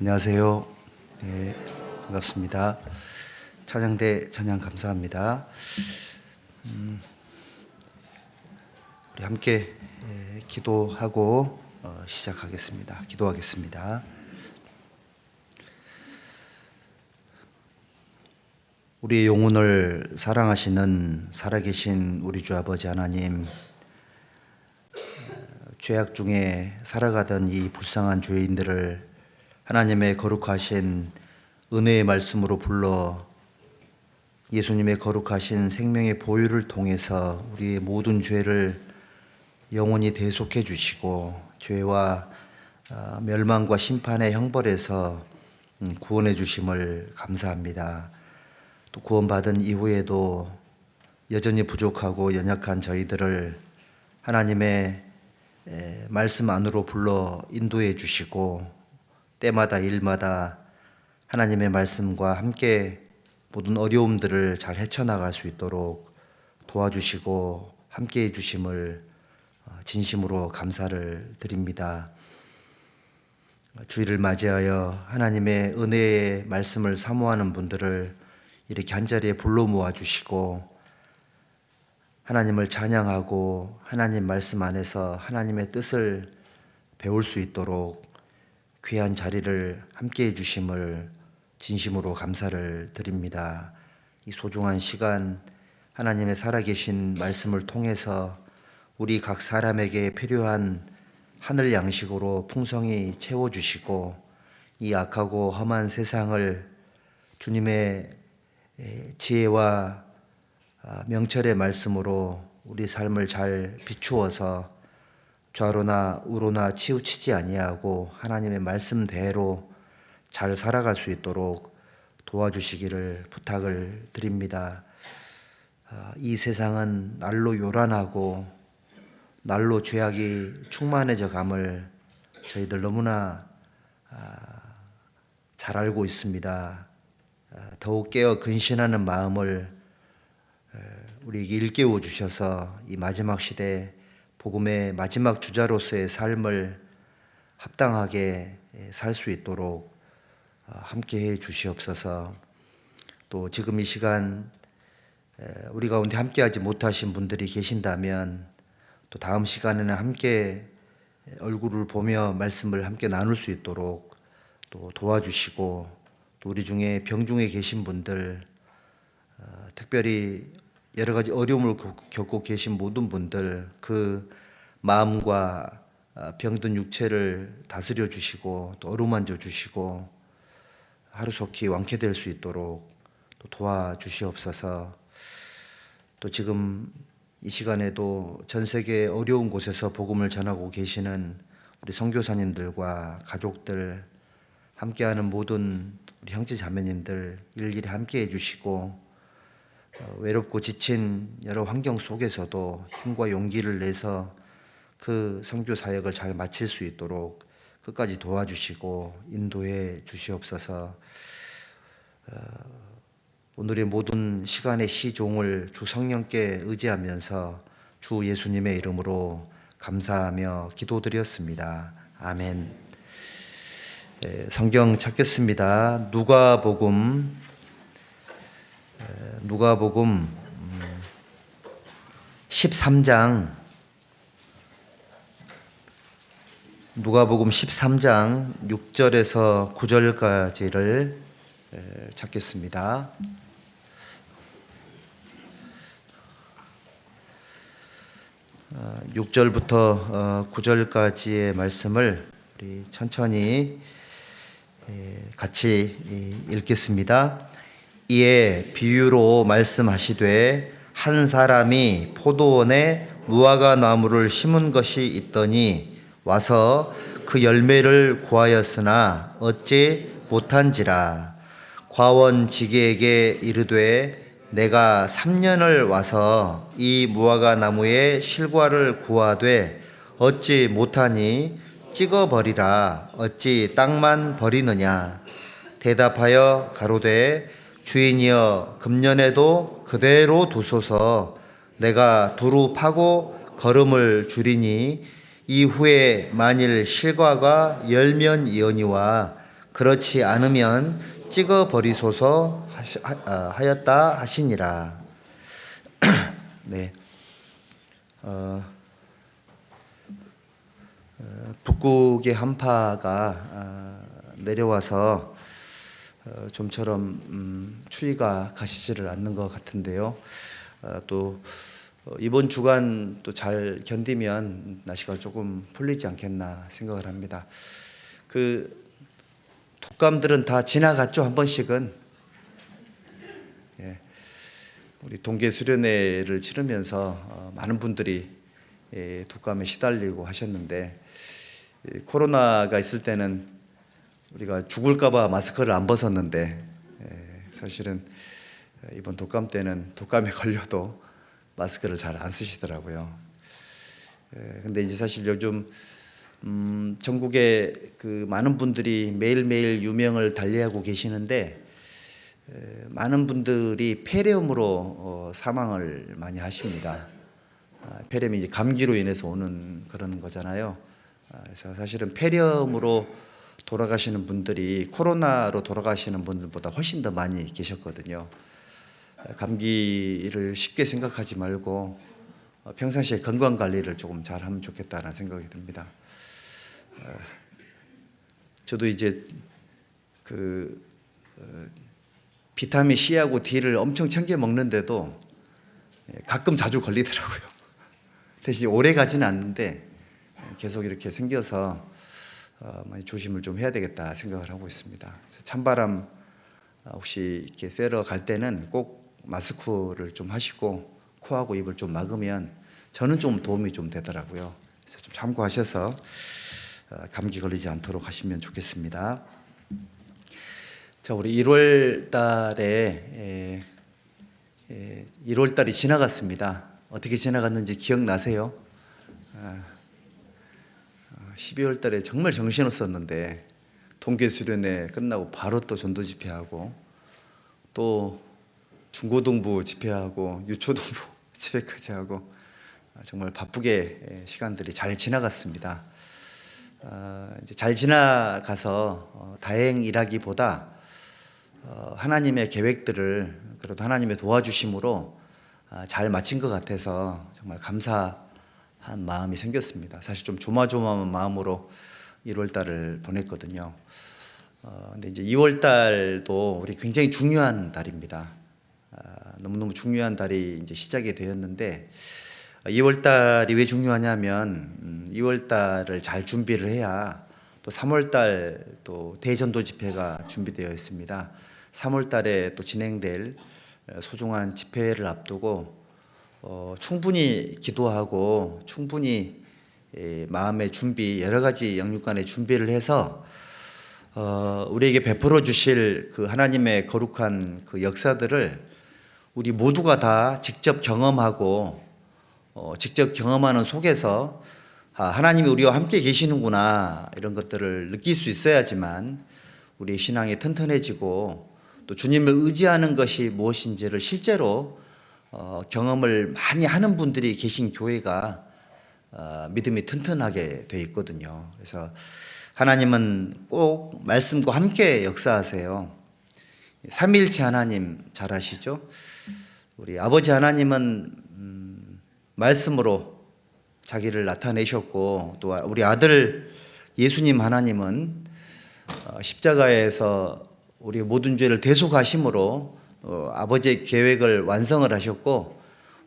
안녕하세요. 네, 반갑습니다. 찬양대 찬양 감사합니다. 우리 함께 기도하고 시작하겠습니다. 기도하겠습니다. 우리의 영혼을 사랑하시는 살아계신 우리 주 아버지 하나님, 죄악 중에 살아가던 이 불쌍한 죄인들을 하나님의 거룩하신 은혜의 말씀으로 불러 예수님의 거룩하신 생명의 보혈을 통해서 우리의 모든 죄를 영원히 대속해 주시고 죄와 멸망과 심판의 형벌에서 구원해 주심을 감사합니다. 또 구원받은 이후에도 여전히 부족하고 연약한 저희들을 하나님의 말씀 안으로 불러 인도해 주시고 때마다 일마다 하나님의 말씀과 함께 모든 어려움들을 잘 헤쳐나갈 수 있도록 도와주시고 함께해 주심을 진심으로 감사를 드립니다. 주일을 맞이하여 하나님의 은혜의 말씀을 사모하는 분들을 이렇게 한자리에 불러 모아주시고 하나님을 찬양하고 하나님 말씀 안에서 하나님의 뜻을 배울 수 있도록 귀한 자리를 함께해 주심을 진심으로 감사를 드립니다. 이 소중한 시간 하나님의 살아계신 말씀을 통해서 우리 각 사람에게 필요한 하늘 양식으로 풍성히 채워주시고 이 악하고 험한 세상을 주님의 지혜와 명철의 말씀으로 우리 삶을 잘 비추어서 좌로나 우로나 치우치지 아니하고 하나님의 말씀대로 잘 살아갈 수 있도록 도와주시기를 부탁을 드립니다. 이 세상은 날로 요란하고 날로 죄악이 충만해져 감을 저희들 너무나 잘 알고 있습니다. 더욱 깨어 근신하는 마음을 우리에게 일깨워 주셔서 이 마지막 시대 복음의 마지막 주자로서의 삶을 합당하게 살 수 있도록 함께해 주시옵소서. 또 지금 이 시간 우리 가운데 함께하지 못하신 분들이 계신다면 또 다음 시간에는 함께 얼굴을 보며 말씀을 함께 나눌 수 있도록 또 도와주시고 또 우리 중에 병중에 계신 분들 특별히 여러 가지 어려움을 겪고 계신 모든 분들 그 마음과 병든 육체를 다스려 주시고 또 어루만져 주시고 하루속히 완쾌될 수 있도록 또 도와주시옵소서. 또 지금 이 시간에도 전 세계 어려운 곳에서 복음을 전하고 계시는 우리 선교사님들과 가족들 함께하는 모든 우리 형제 자매님들 일일이 함께해 주시고 외롭고 지친 여러 환경 속에서도 힘과 용기를 내서 그 선교 사역을 잘 마칠 수 있도록 끝까지 도와주시고 인도해 주시옵소서. 오늘의 모든 시간의 시종을 주 성령께 의지하면서 주 예수님의 이름으로 감사하며 기도드렸습니다. 아멘. 성경 찾겠습니다. 누가복음 13장 누가복음 13장 6절에서 9절까지를 찾겠습니다. 어, 6절부터 9절까지의 말씀을 우리 천천히 같이 읽겠습니다. 이에 비유로 말씀하시되 한 사람이 포도원에 무화과 나무를 심은 것이 있더니 와서 그 열매를 구하였으나 얻지 못한지라. 과원지기에게 이르되 내가 3년을 와서 이 무화과 나무의 실과를 구하되 얻지 못하니 찍어버리라. 어찌 땅만 버리느냐. 대답하여 가로되 주인이여 금년에도 그대로 두소서. 내가 두루 파고 거름을 주리니 이후에 만일 실과가 열면이오니와 그렇지 않으면 찍어 버리소서 하였다 하시니라. 네. 북극의 한파가 내려와서 좀처럼 추위가 가시지를 않는 것 같은데요. 또 이번 주간 또 잘 견디면 날씨가 조금 풀리지 않겠나 생각을 합니다. 그 독감들은 다 지나갔죠, 한 번씩은. 예. 우리 동계 수련회를 치르면서 많은 분들이 독감에 시달리고 하셨는데, 코로나가 있을 때는 우리가 죽을까봐 마스크를 안 벗었는데, 사실은 이번 독감 때는 독감에 걸려도 마스크를 잘 안 쓰시더라고요. 근데 이제 사실 요즘 전국에 그 많은 분들이 매일매일 유명을 달리하고 계시는데, 많은 분들이 폐렴으로 사망을 많이 하십니다. 폐렴이 이제 감기로 인해서 오는 그런 거잖아요. 그래서 사실은 폐렴으로 돌아가시는 분들이 코로나로 돌아가시는 분들보다 훨씬 더 많이 계셨거든요. 감기를 쉽게 생각하지 말고 평상시에 건강 관리를 조금 잘 하면 좋겠다는 생각이 듭니다. 저도 이제 그 비타민 C하고 D를 엄청 챙겨 먹는데도 가끔 자주 걸리더라고요. 대신 오래 가지는 않는데 계속 이렇게 생겨서 많이 조심을 좀 해야 되겠다 생각을 하고 있습니다. 그래서 찬바람 혹시 이렇게 쐬러 갈 때는 꼭 마스크를 좀 하시고 코하고 입을 좀 막으면 저는 좀 도움이 좀 되더라고요. 그래서 좀 참고하셔서 감기 걸리지 않도록 하시면 좋겠습니다. 자, 우리 1월 달에 1월 달이 지나갔습니다. 어떻게 지나갔는지 기억나세요? 12월 달에 정말 정신없었는데 동계 수련회 끝나고 바로 또 전도 집회하고 또 중고등부 집회하고 유초등부 집회까지 하고 정말 바쁘게 시간들이 잘 지나갔습니다. 이제 잘 지나가서 다행이라기보다 하나님의 계획들을 그래도 하나님의 도와주심으로 잘 마친 것 같아서 정말 감사한 마음이 생겼습니다. 사실 좀 조마조마한 마음으로 1월 달을 보냈거든요. 근데 이제 2월 달도 우리 굉장히 중요한 달입니다. 너무너무 중요한 달이 이제 시작이 되었는데 2월 달이 왜 중요하냐면 2월 달을 잘 준비를 해야 또 3월 달 또 대전도 집회가 준비되어 있습니다. 3월 달에 또 진행될 소중한 집회를 앞두고 충분히 기도하고 충분히 마음의 준비, 여러 가지 영육간의 준비를 해서 우리에게 베풀어 주실 그 하나님의 거룩한 그 역사들을 우리 모두가 다 직접 경험하고 직접 경험하는 속에서 하나님이 우리와 함께 계시는구나 이런 것들을 느낄 수 있어야지만 우리 신앙이 튼튼해지고 또 주님을 의지하는 것이 무엇인지를 실제로 경험을 많이 하는 분들이 계신 교회가 믿음이 튼튼하게 돼 있거든요. 그래서 하나님은 꼭 말씀과 함께 역사하세요. 삼위일체 하나님 잘 아시죠? 우리 아버지 하나님은 말씀으로 자기를 나타내셨고 또 우리 아들 예수님 하나님은 십자가에서 우리 모든 죄를 대속하심으로 아버지의 계획을 완성을 하셨고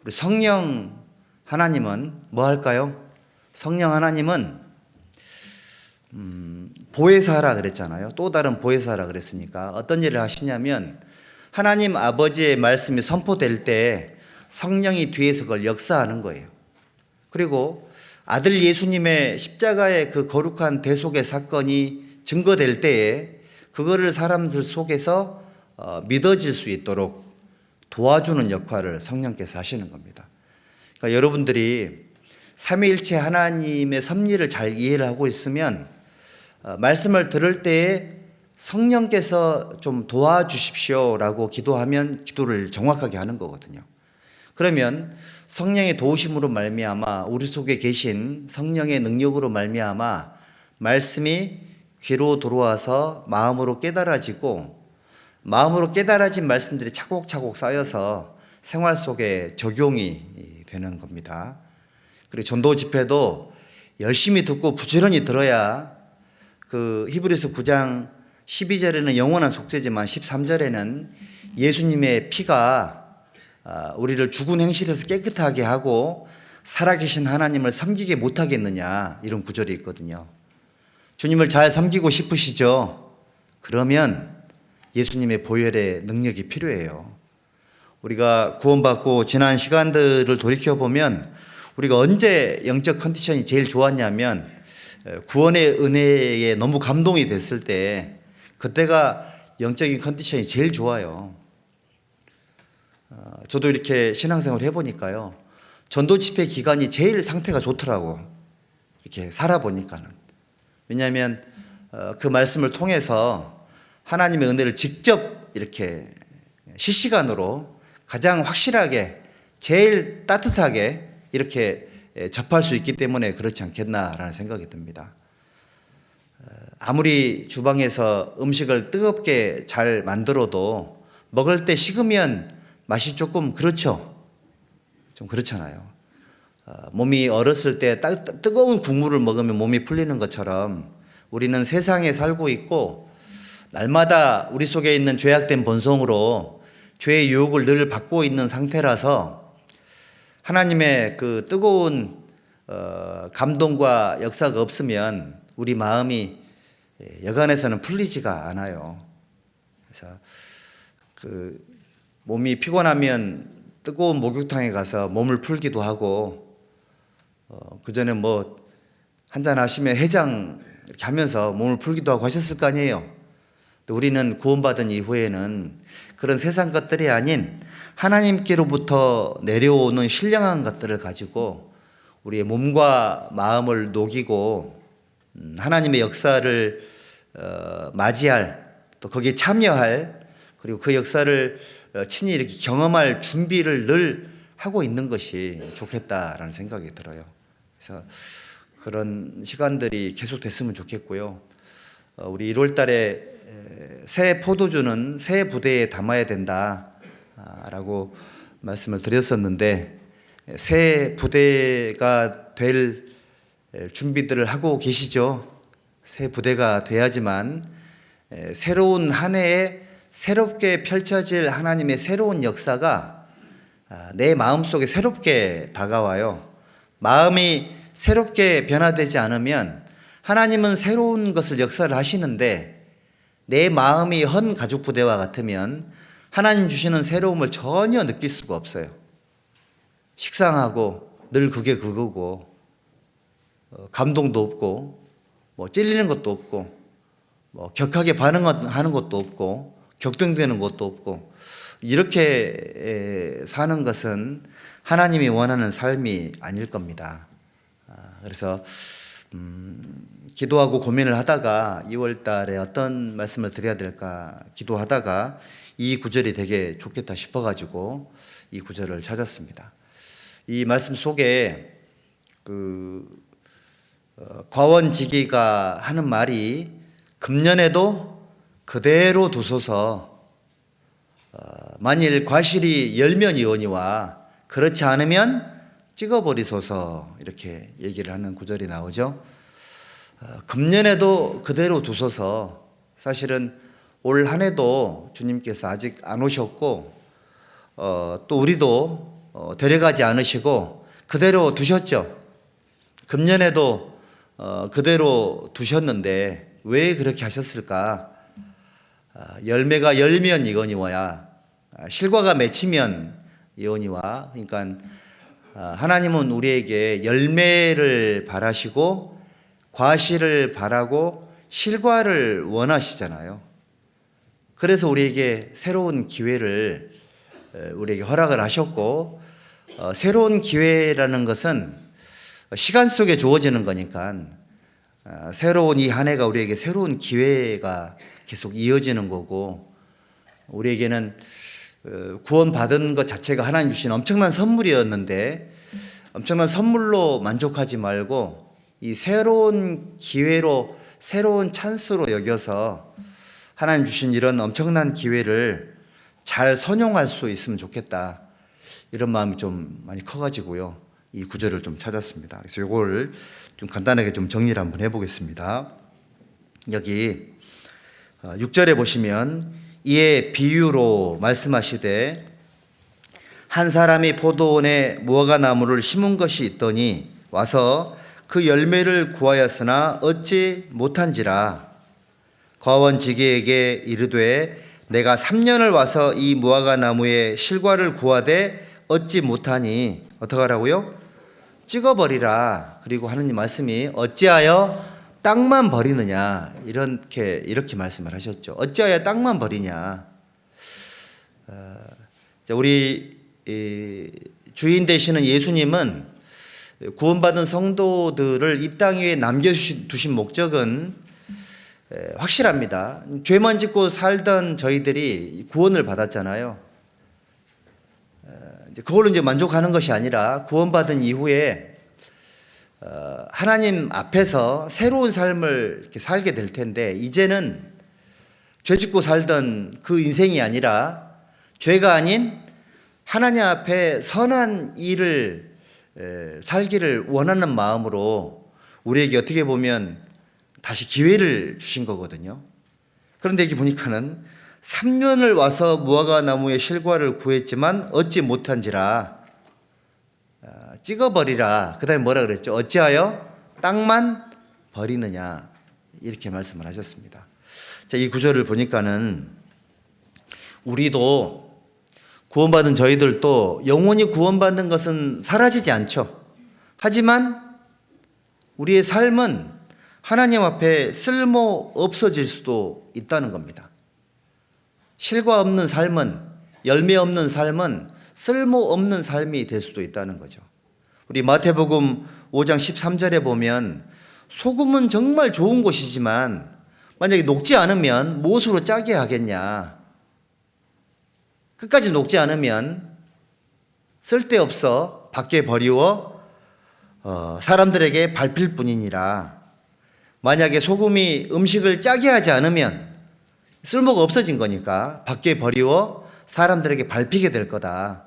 우리 성령 하나님은 뭐 할까요? 성령 하나님은 보혜사라 그랬잖아요. 또 다른 보혜사라 그랬으니까 어떤 일을 하시냐면 하나님 아버지의 말씀이 선포될 때 성령이 뒤에서 그걸 역사하는 거예요. 그리고 아들 예수님의 십자가의 그 거룩한 대속의 사건이 증거될 때에 그거를 사람들 속에서 믿어질 수 있도록 도와주는 역할을 성령께서 하시는 겁니다. 그러니까 여러분들이 삼위일체 하나님의 섭리를 잘 이해를 하고 있으면 말씀을 들을 때에 성령께서 좀 도와주십시오라고 기도하면 기도를 정확하게 하는 거거든요. 그러면 성령의 도우심으로 말미암아 우리 속에 계신 성령의 능력으로 말미암아 말씀이 귀로 들어와서 마음으로 깨달아지고, 마음으로 깨달아진 말씀들이 차곡차곡 쌓여서 생활 속에 적용이 되는 겁니다. 그리고 전도 집회도 열심히 듣고 부지런히 들어야 그 히브리서 9장 12절에는 영원한 속죄지만 13절에는 예수님의 피가 우리를 죽은 행실에서 깨끗하게 하고 살아계신 하나님을 섬기게 못하겠느냐, 이런 구절이 있거든요. 주님을 잘 섬기고 싶으시죠? 그러면 예수님의 보혈의 능력이 필요해요. 우리가 구원받고 지난 시간들을 돌이켜보면 우리가 언제 영적 컨디션이 제일 좋았냐면 구원의 은혜에 너무 감동이 됐을 때, 그때가 영적인 컨디션이 제일 좋아요. 저도 이렇게 신앙생활을 해보니까요, 전도 집회 기간이 제일 상태가 좋더라고, 이렇게 살아보니까는. 왜냐하면 그 말씀을 통해서 하나님의 은혜를 직접 이렇게 실시간으로 가장 확실하게, 제일 따뜻하게 이렇게 접할 수 있기 때문에 그렇지 않겠나라는 생각이 듭니다. 아무리 주방에서 음식을 뜨겁게 잘 만들어도 먹을 때 식으면 맛이 조금 그렇죠. 좀 그렇잖아요. 몸이 얼었을 때 뜨거운 국물을 먹으면 몸이 풀리는 것처럼 우리는 세상에 살고 있고 날마다 우리 속에 있는 죄악된 본성으로 죄의 유혹을 늘 받고 있는 상태라서 하나님의 그 뜨거운 감동과 역사가 없으면 우리 마음이 여간에서는 풀리지가 않아요. 그래서 그 몸이 피곤하면 뜨거운 목욕탕에 가서 몸을 풀기도 하고, 그 전에 뭐 한잔 하시면 해장 이렇게 하면서 몸을 풀기도 하고 하셨을 거 아니에요. 또 우리는 구원받은 이후에는 그런 세상 것들이 아닌 하나님께로부터 내려오는 신령한 것들을 가지고 우리의 몸과 마음을 녹이고 하나님의 역사를 맞이할, 또 거기에 참여할, 그리고 그 역사를 친히 이렇게 경험할 준비를 늘 하고 있는 것이 좋겠다라는 생각이 들어요. 그래서 그런 시간들이 계속됐으면 좋겠고요. 우리 1월 달에 새 포도주는 새 부대에 담아야 된다라고 말씀을 드렸었는데, 새 부대가 될 준비들을 하고 계시죠. 새 부대가 돼야지만 새로운 한 해에 새롭게 펼쳐질 하나님의 새로운 역사가 내 마음속에 새롭게 다가와요. 마음이 새롭게 변화되지 않으면 하나님은 새로운 것을 역사를 하시는데, 내 마음이 헌 가죽 부대와 같으면 하나님 주시는 새로움을 전혀 느낄 수가 없어요. 식상하고 늘 그게 그거고, 감동도 없고, 뭐 찔리는 것도 없고, 뭐 격하게 반응하는 것도 없고, 격동되는 것도 없고, 이렇게 사는 것은 하나님이 원하는 삶이 아닐 겁니다. 그래서 기도하고 고민을 하다가 2월 달에 어떤 말씀을 드려야 될까 기도하다가 이 구절이 되게 좋겠다 싶어가지고 이 구절을 찾았습니다. 이 말씀 속에 과원지기가 하는 말이, 금년에도 그대로 두소서, 만일 과실이 열면 이오니와 그렇지 않으면 찍어버리소서, 이렇게 얘기를 하는 구절이 나오죠. 금년에도 그대로 두소서, 사실은 올 한 해도 주님께서 아직 안 오셨고 또 우리도 데려가지 않으시고 그대로 두셨죠. 금년에도 그대로 두셨는데 왜 그렇게 하셨을까? 열매가 열면 이거니와 실과가 맺히면 이거니와, 그러니까 하나님은 우리에게 열매를 바라시고 과실을 바라고 실과를 원하시잖아요. 그래서 우리에게 새로운 기회를 우리에게 허락을 하셨고, 새로운 기회라는 것은 시간 속에 주어지는 거니까 새로운 이 한 해가 우리에게 새로운 기회가 계속 이어지는 거고, 우리에게는 구원받은 것 자체가 하나님 주신 엄청난 선물이었는데 엄청난 선물로 만족하지 말고 이 새로운 기회로 새로운 찬스로 여겨서 하나님 주신 이런 엄청난 기회를 잘 선용할 수 있으면 좋겠다. 이런 마음이 좀 많이 커가지고요. 이 구절을 좀 찾았습니다. 그래서 이걸 좀 간단하게 좀 정리를 한번 해보겠습니다. 여기 6절에 보시면 이에 비유로 말씀하시되 한 사람이 포도원에 무화과 나무를 심은 것이 있더니 와서 그 열매를 구하였으나 얻지 못한지라. 과원지기에게 이르되 내가 3년을 와서 이 무화과 나무의 실과를 구하되 얻지 못하니 어떡하라고요? 찍어버리라. 그리고 하느님 말씀이 어찌하여 땅만 버리느냐, 이렇게 말씀을 하셨죠. 어찌하여 땅만 버리냐. 우리 주인 되시는 예수님은 구원받은 성도들을 이 땅 위에 남겨두신 목적은 확실합니다. 죄만 짓고 살던 저희들이 구원을 받았잖아요. 그걸로 이제 만족하는 것이 아니라 구원받은 이후에 하나님 앞에서 새로운 삶을 이렇게 살게 될 텐데, 이제는 죄 짓고 살던 그 인생이 아니라 죄가 아닌 하나님 앞에 선한 일을 살기를 원하는 마음으로 우리에게 어떻게 보면 다시 기회를 주신 거거든요. 그런데 여기 보니까는 3년을 와서 무화과 나무의 실과를 구했지만 얻지 못한지라. 찍어버리라. 그 다음에 뭐라 그랬죠? 어찌하여 땅만 버리느냐, 이렇게 말씀을 하셨습니다. 자, 이 구절을 보니까는 우리도 구원받은 저희들도 영원히 구원받는 것은 사라지지 않죠. 하지만 우리의 삶은 하나님 앞에 쓸모 없어질 수도 있다는 겁니다. 실과 없는 삶은, 열매 없는 삶은 쓸모 없는 삶이 될 수도 있다는 거죠. 우리 마태복음 5장 13절에 보면 소금은 정말 좋은 것이지만 만약에 녹지 않으면 무엇으로 짜게 하겠냐. 끝까지 녹지 않으면 쓸데없어 밖에 버리워 사람들에게 밟힐 뿐이니라. 만약에 소금이 음식을 짜게 하지 않으면 쓸모가 없어진 거니까 밖에 버리워 사람들에게 밟히게 될 거다.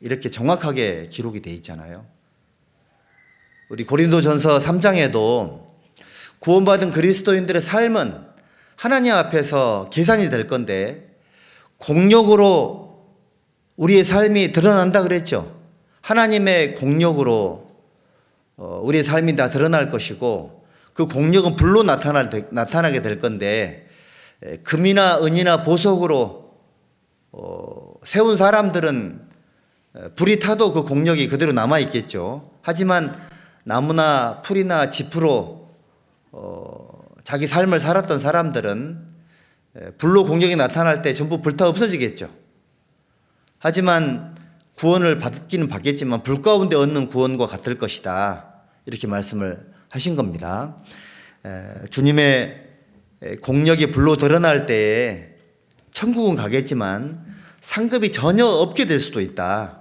이렇게 정확하게 기록이 되어 있잖아요. 우리 고린도전서 3장에도 구원받은 그리스도인들의 삶은 하나님 앞에서 계산이 될 건데 공력으로 우리의 삶이 드러난다 그랬죠. 하나님의 공력으로 우리의 삶이 다 드러날 것이고 그 공력은 불로 나타나게 될 건데 금이나 은이나 보석으로 세운 사람들은 불이 타도 그 공력이 그대로 남아있겠죠. 하지만 나무나 풀이나 짚으로 자기 삶을 살았던 사람들은 불로 공력이 나타날 때 전부 불타 없어지겠죠. 하지만 구원을 받기는 받겠지만 불 가운데 얻는 구원과 같을 것이다. 이렇게 말씀을 하신 겁니다. 주님의 공력이 불로 드러날 때에 천국은 가겠지만 상급이 전혀 없게 될 수도 있다.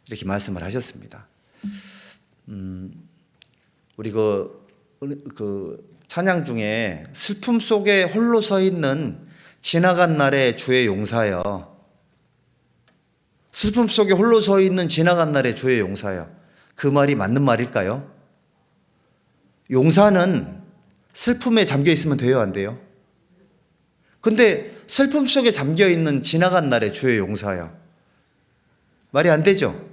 이렇게 말씀을 하셨습니다. 우리 그 찬양 중에 슬픔 속에 홀로 서 있는 지나간 날의 주의 용사여. 슬픔 속에 홀로 서 있는 지나간 날의 주의 용사여. 그 말이 맞는 말일까요? 용사는 슬픔에 잠겨 있으면 돼요, 안 돼요? 근데 슬픔 속에 잠겨 있는 지나간 날의 주의 용사여. 말이 안 되죠?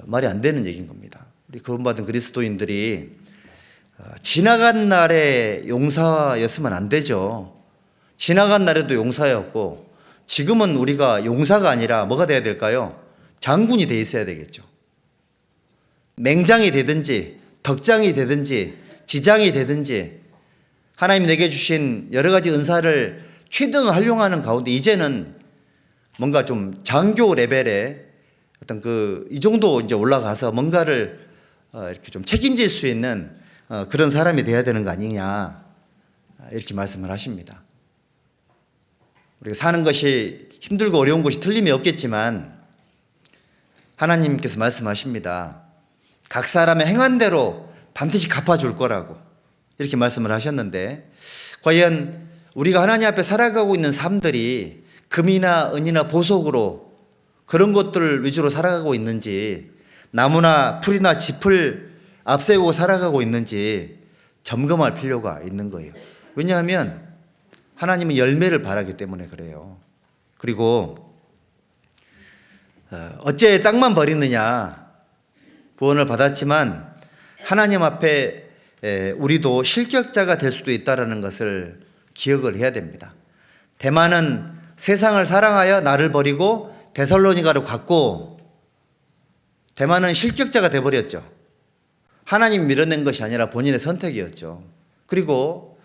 말이 안 되는 얘기인 겁니다. 우리 구원받은 그리스도인들이 지나간 날의 용사였으면 안 되죠. 지나간 날에도 용사였고 지금은 우리가 용사가 아니라 뭐가 돼야 될까요? 장군이 돼 있어야 되겠죠. 맹장이 되든지 덕장이 되든지 지장이 되든지 하나님이 내게 주신 여러 가지 은사를 최대한 활용하는 가운데 이제는 뭔가 좀 장교 레벨의 어떤 이 정도 이제 올라가서 뭔가를 이렇게 좀 책임질 수 있는 그런 사람이 돼야 되는 거 아니냐, 이렇게 말씀을 하십니다. 우리가 사는 것이 힘들고 어려운 것이 틀림이 없겠지만 하나님께서 말씀하십니다. 각 사람의 행한 대로 반드시 갚아줄 거라고. 이렇게 말씀을 하셨는데, 과연 우리가 하나님 앞에 살아가고 있는 삶들이 금이나 은이나 보석으로 그런 것들 위주로 살아가고 있는지, 나무나 풀이나 짚을 앞세우고 살아가고 있는지 점검할 필요가 있는 거예요. 왜냐하면 하나님은 열매를 바라기 때문에 그래요. 그리고 어째 땅만 버리느냐, 구원을 받았지만 하나님 앞에 우리도 실격자가 될 수도 있다는 것을 기억을 해야 됩니다. 대만은 세상을 사랑하여 나를 버리고 데살로니가로 갔고, 대만은 실격자가 되어버렸죠. 하나님 밀어낸 것이 아니라 본인의 선택이었죠. 그리고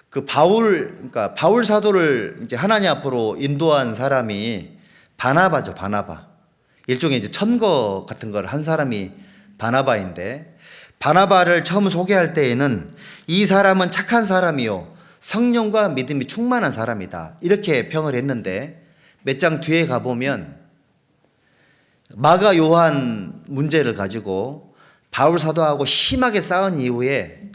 그 그러니까 바울 사도를 이제 하나님 앞으로 인도한 사람이 바나바죠, 바나바. 일종의 이제 천거 같은 걸 한 사람이 바나바인데, 바나바를 처음 소개할 때에는 이 사람은 착한 사람이요, 성령과 믿음이 충만한 사람이다, 이렇게 평을 했는데, 몇 장 뒤에 가보면 마가 요한 문제를 가지고 바울 사도하고 심하게 싸운 이후에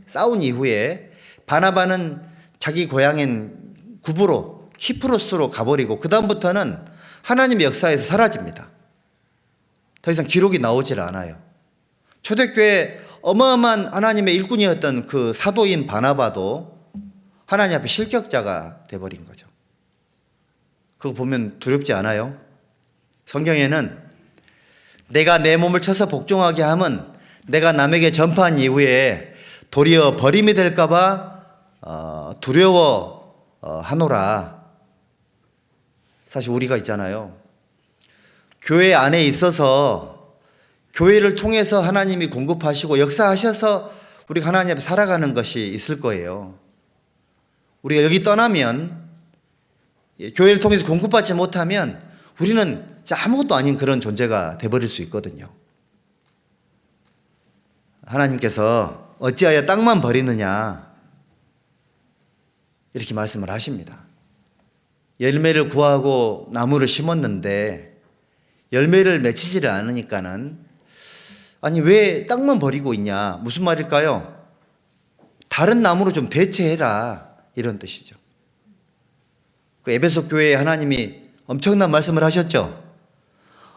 바나바는 자기 고향인 구브로, 키프로스로 가버리고, 그 다음부터는 하나님의 역사에서 사라집니다. 더 이상 기록이 나오질 않아요. 초대교회 어마어마한 하나님의 일꾼이었던 그 사도인 바나바도 하나님 앞에 실격자가 돼버린 거죠. 그거 보면 두렵지 않아요? 성경에는 내가 내 몸을 쳐서 복종하게 함은 내가 남에게 전파한 이후에 도리어 버림이 될까봐 두려워 하노라. 사실 우리가 있잖아요, 교회 안에 있어서 교회를 통해서 하나님이 공급하시고 역사하셔서 우리가 하나님 앞에 살아가는 것이 있을 거예요. 우리가 여기 떠나면, 교회를 통해서 공급받지 못하면 우리는 아무것도 아닌 그런 존재가 되어버릴 수 있거든요. 하나님께서 어찌하여 땅만 버리느냐, 이렇게 말씀을 하십니다. 열매를 구하고 나무를 심었는데 열매를 맺히지를 않으니까는, 아니 왜 땅만 버리고 있냐, 무슨 말일까요? 다른 나무로 좀 대체해라, 이런 뜻이죠. 그 에베소 교회에 하나님이 엄청난 말씀을 하셨죠.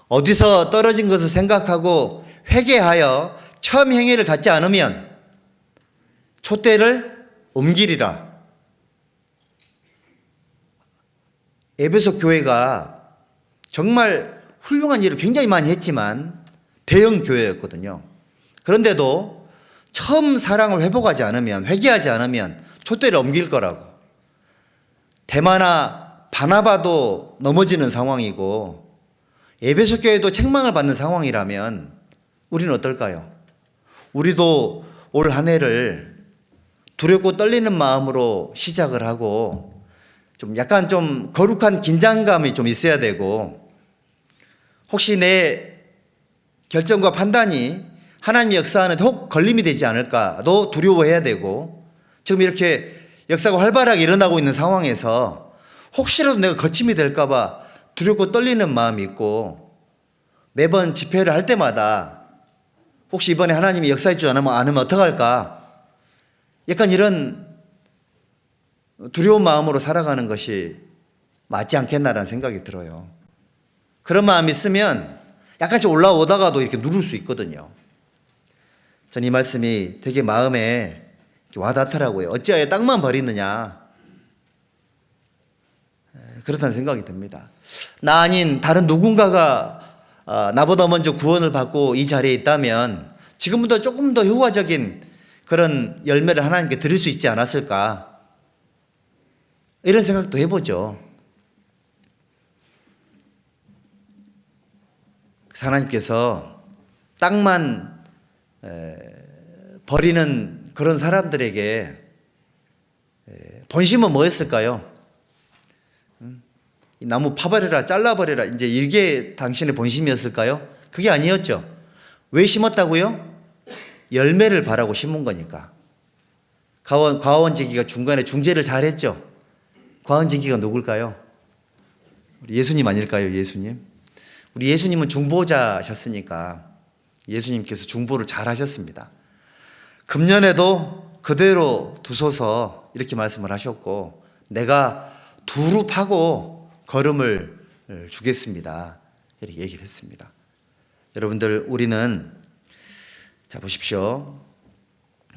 어디서 떨어진 것을 생각하고 회개하여 처음 행위를 갖지 않으면 촛대를 옮기리라. 에베소 교회가 정말 훌륭한 일을 굉장히 많이 했지만 대형 교회였거든요. 그런데도 처음 사랑을 회복하지 않으면, 회개하지 않으면 촛대를 옮길 거라고. 데마나 바나바도 넘어지는 상황이고 에베소 교회도 책망을 받는 상황이라면 우리는 어떨까요? 우리도 올 한 해를 두렵고 떨리는 마음으로 시작을 하고, 좀 약간 좀 거룩한 긴장감이 좀 있어야 되고, 혹시 내 결정과 판단이 하나님의 역사하는데 혹 걸림이 되지 않을까도 두려워해야 되고, 지금 이렇게 역사가 활발하게 일어나고 있는 상황에서 혹시라도 내가 거침이 될까봐 두렵고 떨리는 마음이 있고, 매번 집회를 할 때마다 혹시 이번에 하나님이 역사해 주지 않으면 어떡할까, 약간 이런 두려운 마음으로 살아가는 것이 맞지 않겠나라는 생각이 들어요. 그런 마음이 있으면 약간씩 올라오다가도 이렇게 누를 수 있거든요. 전 이 말씀이 되게 마음에 와닿더라고요. 어찌하여 땅만 버리느냐, 그렇다는 생각이 듭니다. 나 아닌 다른 누군가가 나보다 먼저 구원을 받고 이 자리에 있다면 지금보다 조금 더 효과적인 그런 열매를 하나님께 드릴 수 있지 않았을까, 이런 생각도 해보죠. 그래서 하나님께서 땅만 버리는 그런 사람들에게 본심은 뭐였을까요? 이 나무 파버려라, 잘라버려라, 이제 이게 당신의 본심이었을까요? 그게 아니었죠. 왜 심었다고요? 열매를 바라고 심은 거니까. 과원지기가 중간에 중재를 잘했죠. 과원지기가 누굴까요? 우리 예수님 아닐까요? 예수님. 우리 예수님은 중보자셨으니까 예수님께서 중보를 잘 하셨습니다. 금년에도 그대로 두소서 이렇게 말씀을 하셨고 내가 두루 파고 거름을 주겠습니다. 이렇게 얘기를 했습니다. 여러분들 우리는 자 보십시오.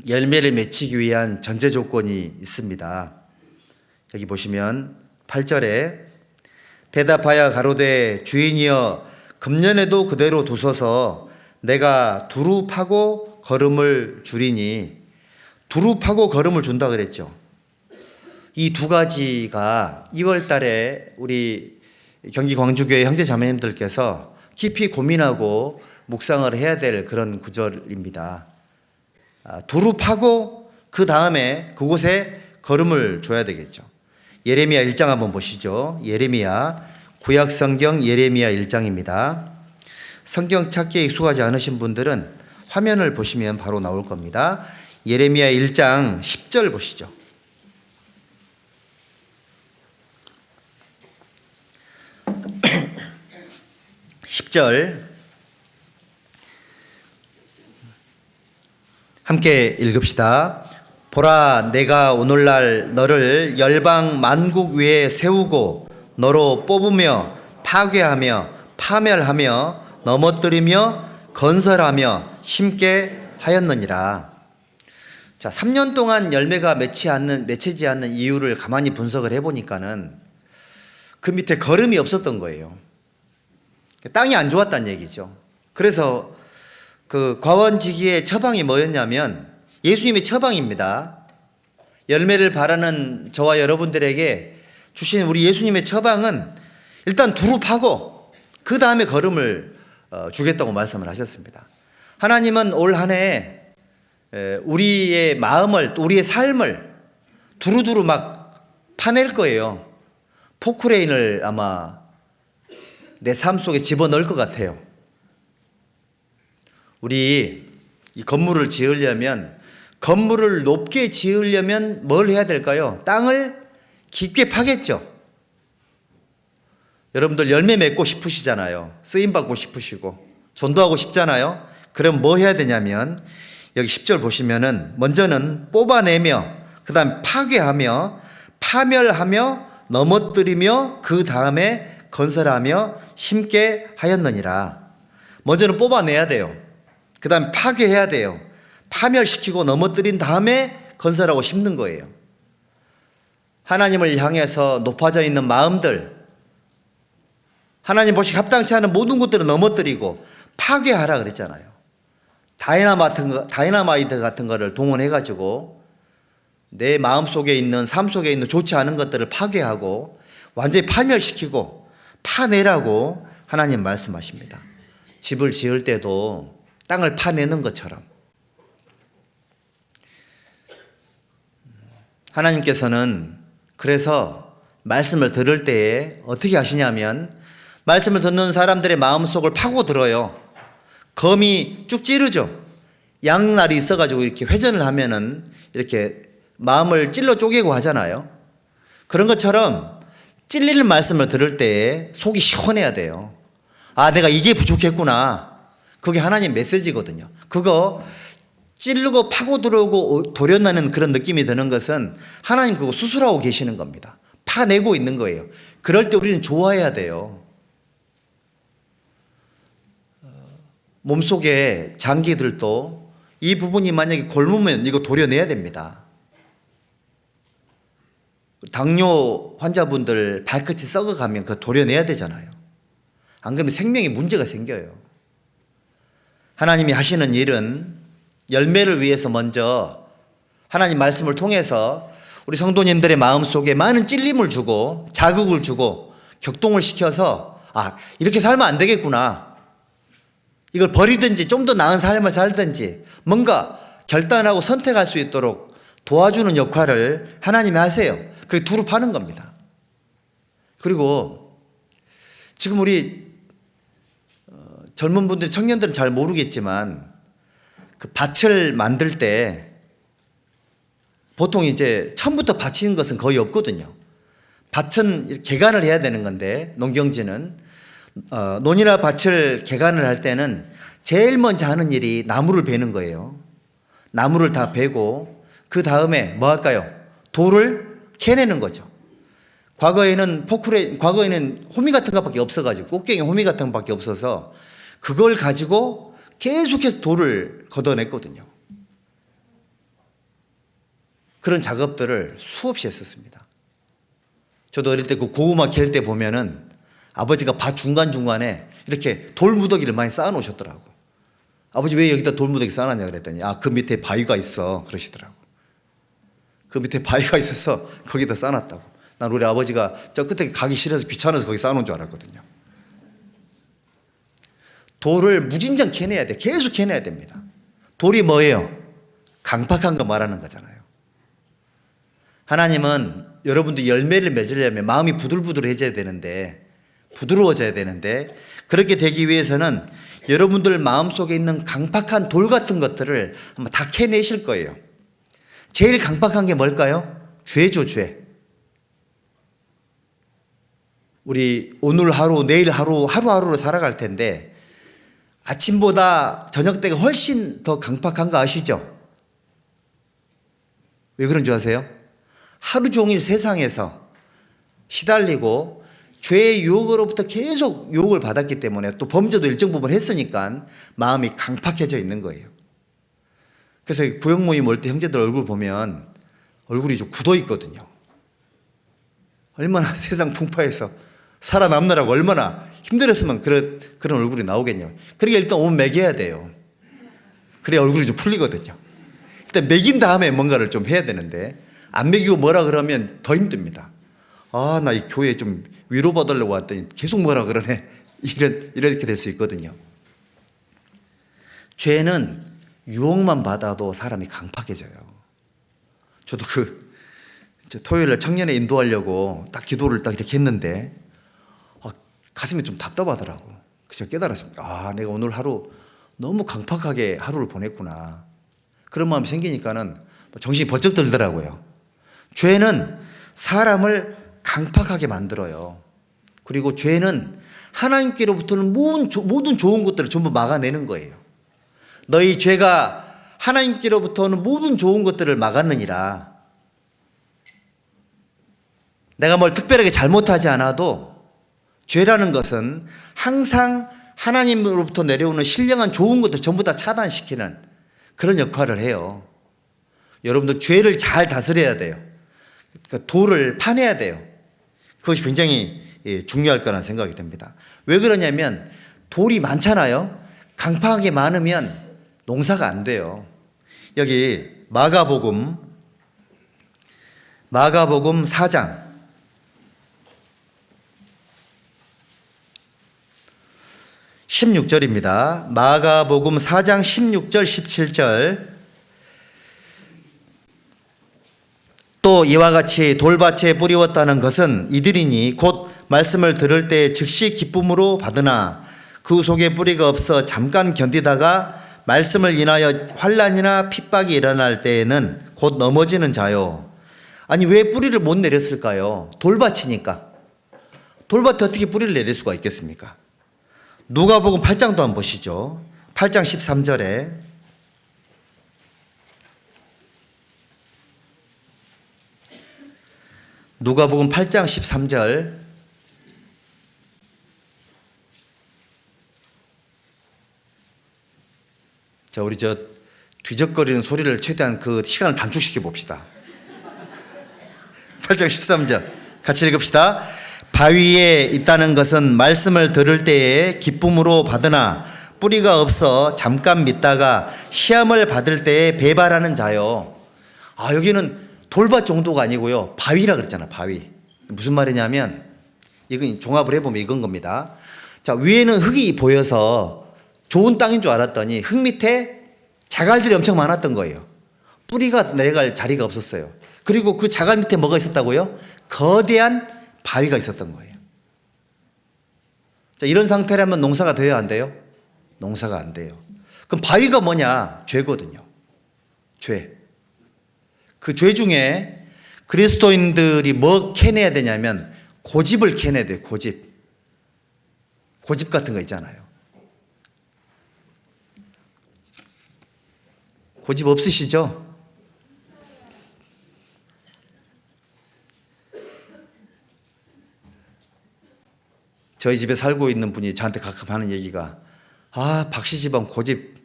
열매를 맺히기 위한 전제 조건이 있습니다. 여기 보시면 8절에 대답하여 가로되 주인이여 금년에도 그대로 두소서 내가 두루 파고 거름을 주리니 두루 파고 거름을 준다 그랬죠. 이 두 가지가 2월 달에 우리 경기 광주교회 형제 자매님들께서 깊이 고민하고 묵상을 해야 될 그런 구절입니다. 두루 파고 그 다음에 그곳에 거름을 줘야 되겠죠. 예레미야 1장 한번 보시죠. 예레미야 구약성경 예레미야 1장입니다. 성경 찾기에 익숙하지 않으신 분들은 화면을 보시면 바로 나올 겁니다. 예레미야 1장 10절 보시죠. 함께 읽읍시다. 보라 내가 오늘날 너를 열방 만국 위에 세우고 너로 뽑으며 파괴하며 파멸하며 넘어뜨리며 건설하며 심게 하였느니라. 자, 3년 동안 열매가 맺히지 않는 이유를 가만히 분석을 해보니까는 그 밑에 거름이 없었던 거예요. 땅이 안 좋았다는 얘기죠. 그래서 그 과원지기의 처방이 뭐였냐면 예수님의 처방입니다. 열매를 바라는 저와 여러분들에게 주신 우리 예수님의 처방은 일단 두루 파고 그 다음에 거름을 주겠다고 말씀을 하셨습니다. 하나님은 올 한 해 우리의 마음을 또 우리의 삶을 두루두루 막 파낼 거예요. 포크레인을 아마 내 삶 속에 집어넣을 것 같아요. 우리 이 건물을 지으려면 건물을 높게 지으려면 뭘 해야 될까요? 땅을 깊게 파겠죠. 여러분들 열매 맺고 싶으시잖아요. 쓰임 받고 싶으시고 전도하고 싶잖아요. 그럼 뭐 해야 되냐면 여기 10절 보시면은 먼저는 뽑아내며 그 다음 파괴하며 파멸하며 넘어뜨리며 그 다음에 건설하며 심게 하였느니라. 먼저는 뽑아내야 돼요. 그 다음 파괴해야 돼요. 파멸시키고 넘어뜨린 다음에 건설하고 심는 거예요. 하나님을 향해서 높아져 있는 마음들, 하나님 보시기 합당치 않은 모든 것들을 넘어뜨리고 파괴하라 그랬잖아요. 다이나마이트 같은 거를 동원해가지고 내 마음 속에 있는 삶 속에 있는 좋지 않은 것들을 파괴하고 완전히 파멸시키고 파내라고 하나님 말씀하십니다. 집을 지을 때도 땅을 파내는 것처럼 하나님께서는 그래서 말씀을 들을 때에 어떻게 하시냐면 말씀을 듣는 사람들의 마음속을 파고들어요. 검이 쭉 찌르죠. 양날이 있어가지고 이렇게 회전을 하면은 이렇게 마음을 찔러 쪼개고 하잖아요. 그런 것처럼 찔리는 말씀을 들을 때에 속이 시원해야 돼요. 아, 내가 이게 부족했구나. 그게 하나님 메시지거든요. 그거 찌르고 파고 들어오고 도련나는 그런 느낌이 드는 것은 하나님 그거 수술하고 계시는 겁니다. 파내고 있는 거예요. 그럴 때 우리는 좋아해야 돼요. 몸속에 장기들도 이 부분이 만약에 골무면 이거 도려내야 됩니다. 당뇨 환자분들 발끝이 썩어가면 그거 도려내야 되잖아요. 안 그러면 생명에 문제가 생겨요. 하나님이 하시는 일은 열매를 위해서 먼저 하나님 말씀을 통해서 우리 성도님들의 마음속에 많은 찔림을 주고 자극을 주고 격동을 시켜서 아, 이렇게 살면 안 되겠구나. 이걸 버리든지 좀 더 나은 삶을 살든지 뭔가 결단하고 선택할 수 있도록 도와주는 역할을 하나님이 하세요. 그게 두루 파는 겁니다. 그리고 지금 우리 젊은 분들, 청년들은 잘 모르겠지만 그 밭을 만들 때 보통 이제 처음부터 바치는 것은 거의 없거든요. 밭은 개간을 해야 되는 건데 농경지는 논이나 밭을 개간을 할 때는 제일 먼저 하는 일이 나무를 베는 거예요. 나무를 다 베고 그 다음에 뭐 할까요? 돌을 캐내는 거죠. 과거에는 호미 같은 것밖에 없어가지고, 꽃갱이 호미 같은 것밖에 없어서 그걸 가지고 계속해서 돌을 걷어냈거든요. 그런 작업들을 수없이 했었습니다. 저도 어릴 때 그 고구마 갤 때 보면은 아버지가 밭 중간중간에 이렇게 돌무더기를 많이 쌓아 놓으셨더라고. 아버지 왜 여기다 돌무더기 쌓아놨냐 그랬더니 그 밑에 바위가 있어 그러시더라고. 그 밑에 바위가 있어서 거기다 쌓아놨다고. 난 우리 아버지가 저 끝에 가기 싫어서 귀찮아서 거기 쌓아놓은 줄 알았거든요. 돌을 무진장 캐내야 돼. 계속 캐내야 됩니다. 돌이 뭐예요? 강팍한 거 말하는 거잖아요. 하나님은 여러분들 열매를 맺으려면 마음이 부들부들해져야 되는데, 부드러워져야 되는데, 그렇게 되기 위해서는 여러분들 마음속에 있는 강팍한 돌 같은 것들을 한번 다 캐내실 거예요. 제일 강팍한 게 뭘까요? 죄죠, 죄. 우리 오늘 하루, 내일 하루, 하루하루로 살아갈 텐데 아침보다 저녁 때가 훨씬 더 강팍한 거 아시죠? 왜 그런 줄 아세요? 하루 종일 세상에서 시달리고 죄의 유혹으로부터 계속 유혹을 받았기 때문에, 또 범죄도 일정 부분 했으니까 마음이 강팍해져 있는 거예요. 그래서 구역 모임 올 때 형제들 얼굴 보면 얼굴이 좀 굳어 있거든요. 얼마나 세상 풍파에서 살아남느라고 얼마나 힘들었으면 그런 얼굴이 나오겠냐고. 그러니까 일단 옷 먹여야 돼요. 그래야 얼굴이 좀 풀리거든요. 일단 먹인 다음에 뭔가를 좀 해야 되는데, 안 먹이고 뭐라 그러면 더 힘듭니다. 나 이 교회에 좀 위로받으려고 왔더니 계속 뭐라 그러네. 이렇게 될 수 있거든요. 죄는 유혹만 받아도 사람이 강팍해져요. 저도 토요일에 청년회 인도하려고 딱 기도를 딱 이렇게 했는데 가슴이 좀 답답하더라고. 그래서 깨달았습니다. 내가 오늘 하루 너무 강팍하게 하루를 보냈구나. 그런 마음이 생기니까는 정신이 번쩍 들더라고요. 죄는 사람을 강팍하게 만들어요. 그리고 죄는 하나님께로부터는 모든 좋은 것들을 전부 막아내는 거예요. 너희 죄가 하나님께로부터는 모든 좋은 것들을 막았느니라. 내가 뭘 특별하게 잘못하지 않아도 죄라는 것은 항상 하나님으로부터 내려오는 신령한 좋은 것들 전부 다 차단시키는 그런 역할을 해요. 여러분들 죄를 잘 다스려야 돼요. 그러니까 돌을 파내야 돼요. 그것이 굉장히 중요할 거라는 생각이 듭니다. 왜 그러냐면 돌이 많잖아요. 강팍하게 많으면 농사가 안 돼요. 여기 마가복음 4장 16절입니다. 마가복음 4장 16절 17절. 또 이와 같이 돌밭에 뿌리웠다는 것은 이들이니 곧 말씀을 들을 때 즉시 기쁨으로 받으나 그 속에 뿌리가 없어 잠깐 견디다가 말씀을 인하여 환난이나 핍박이 일어날 때에는 곧 넘어지는 자요. 아니 왜 뿌리를 못 내렸을까요? 돌밭이니까. 돌밭에 어떻게 뿌리를 내릴 수가 있겠습니까? 누가복음 8장도 한번 보시죠. 8장 13절에 누가복음 8장 13절. 자, 우리 뒤적거리는 소리를 최대한 그 시간을 단축시켜 봅시다. 8장 13절 같이 읽읍시다. 바위에 있다는 것은 말씀을 들을 때에 기쁨으로 받으나 뿌리가 없어 잠깐 믿다가 시험을 받을 때에 배발하는 자요. 여기는 돌밭 정도가 아니고요, 바위라 그랬잖아. 바위. 무슨 말이냐면 이건 종합을 해보면 이건 겁니다. 자, 위에는 흙이 보여서 좋은 땅인 줄 알았더니 흙 밑에 자갈들이 엄청 많았던 거예요. 뿌리가 내려갈 자리가 없었어요. 그리고 그 자갈 밑에 뭐가 있었다고요? 거대한 바위가 있었던 거예요. 자, 이런 상태라면 농사가 돼야 안 돼요? 농사가 안 돼요. 그럼 바위가 뭐냐? 죄거든요. 죄. 그 죄 중에 그리스도인들이 뭐 캐내야 되냐면 고집을 캐내야 돼요. 고집. 고집 같은 거 있잖아요. 고집 없으시죠? 저희 집에 살고 있는 분이 저한테 가끔 하는 얘기가, 아, 박씨 집안 고집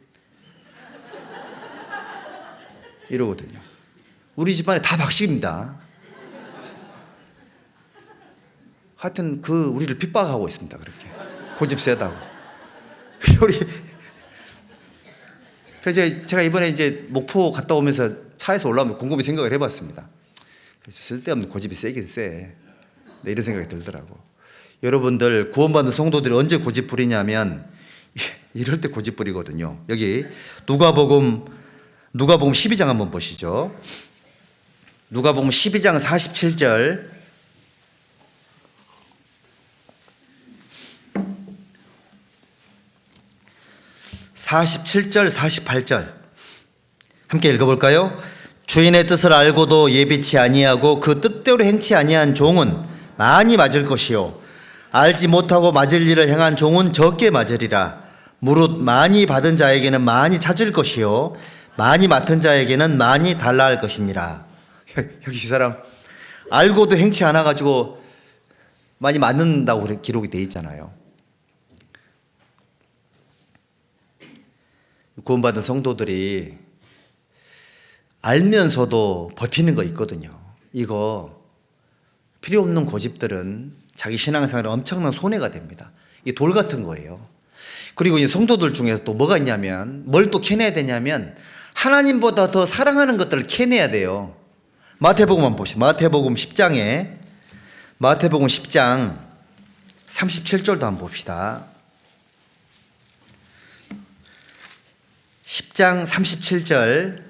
이러거든요. 우리 집안에 다 박씨입니다. 하여튼 우리를 핍박하고 있습니다. 그렇게 고집 세다고. 우리 그래서 제가 이번에 이제 목포 갔다 오면서 차에서 올라오면 곰곰이 생각을 해봤습니다. 그래서 쓸데없는 고집이 세긴 세. 네, 이런 생각이 들더라고. 여러분들 구원받은 성도들이 언제 고집 부리냐면 이럴 때 고집 부리거든요. 여기 누가복음 12장 한번 보시죠. 누가복음 12장 47절. (47절) (48절) 함께 읽어볼까요? 주인의 뜻을 알고도 예비치 아니하고 그 뜻대로 행치 아니한 종은 많이 맞을 것이요 알지 못하고 맞을 일을 행한 종은 적게 맞으리라. 무릇 많이 받은 자에게는 많이 찾을 것이요 많이 맡은 자에게는 많이 달라 할 것이니라. 여기 이 사람 알고도 행치 않아 가지고 많이 맞는다고 기록이 돼 있잖아요. 구원받은 성도들이 알면서도 버티는 거 있거든요. 이거 필요 없는 고집들은 자기 신앙생활에 엄청난 손해가 됩니다. 이 돌 같은 거예요. 그리고 이 성도들 중에 또 뭐가 있냐면 뭘 또 캐내야 되냐면 하나님보다 더 사랑하는 것들을 캐내야 돼요. 마태복음 한번 보시죠. 마태복음 10장 37절도 한번 봅시다. 10장 37절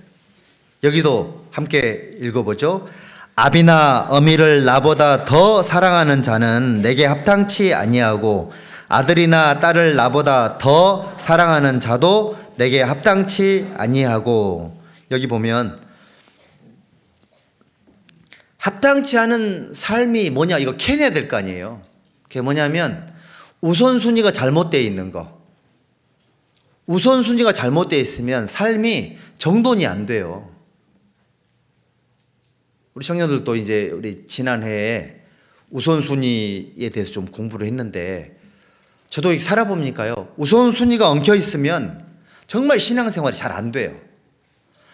여기도 함께 읽어보죠. 아비나 어미를 나보다 더 사랑하는 자는 내게 합당치 아니하고 아들이나 딸을 나보다 더 사랑하는 자도 내게 합당치 아니하고. 여기 보면 합당치 않은 삶이 뭐냐 이거 캐내야 될 거 아니에요. 그게 뭐냐면 우선순위가 잘못되어 있는 거. 우선순위가 잘못되어 있으면 삶이 정돈이 안 돼요. 우리 청년들도 이제 우리 지난해에 우선순위에 대해서 좀 공부를 했는데 저도 이렇게 살아보니까요. 우선순위가 엉켜 있으면 정말 신앙생활이 잘 안 돼요.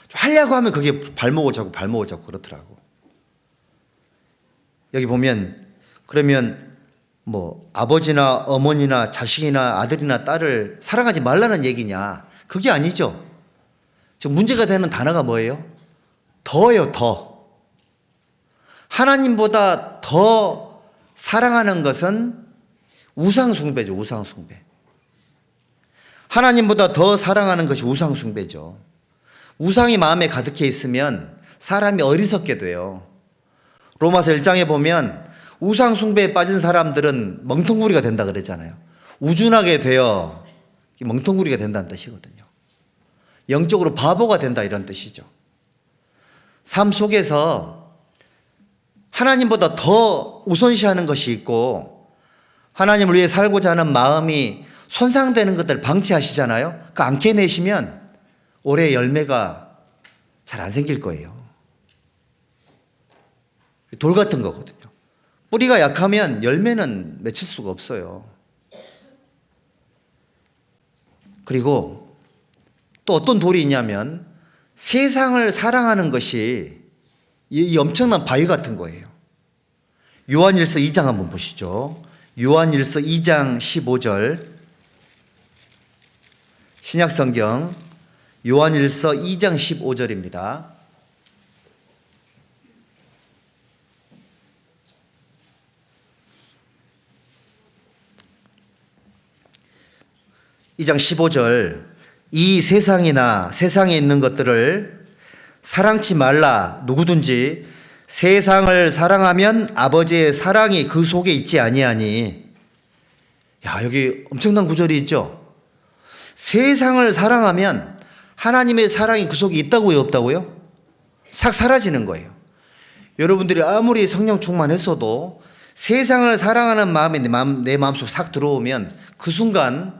좀 하려고 하면 그게 발목을 잡고 그렇더라고. 여기 보면 그러면 뭐 아버지나 어머니나 자식이나 아들이나 딸을 사랑하지 말라는 얘기냐? 그게 아니죠. 지금 문제가 되는 단어가 뭐예요? 더예요, 더. 하나님보다 더 사랑하는 것은 우상숭배죠, 우상숭배. 하나님보다 더 사랑하는 것이 우상숭배죠. 우상이 마음에 가득해 있으면 사람이 어리석게 돼요. 로마서 1장에 보면 우상숭배에 빠진 사람들은 멍텅구리가 된다 그랬잖아요. 우준하게 되어 멍텅구리가 된다는 뜻이거든요. 영적으로 바보가 된다 이런 뜻이죠. 삶 속에서 하나님보다 더 우선시하는 것이 있고 하나님을 위해 살고자 하는 마음이 손상되는 것들을 방치하시잖아요. 그 안 캐내시면 올해 열매가 잘 안 생길 거예요. 돌 같은 거거든요. 뿌리가 약하면 열매는 맺힐 수가 없어요. 그리고 또 어떤 돌이 있냐면 세상을 사랑하는 것이 이 엄청난 바위 같은 거예요. 요한일서 2장 한번 보시죠. 요한일서 2장 15절 신약성경 요한일서 2장 15절입니다. (2장 15절) 이 세상이나 세상에 있는 것들을 사랑치 말라. 누구든지 세상을 사랑하면 아버지의 사랑이 그 속에 있지 아니하니. 야, 여기 엄청난 구절이 있죠. 세상을 사랑하면 하나님의 사랑이 그 속에 있다고요, 없다고요? 싹 사라지는 거예요. 여러분들이 아무리 성령 충만했어도 세상을 사랑하는 마음이 내 마음속 싹 들어오면 그 순간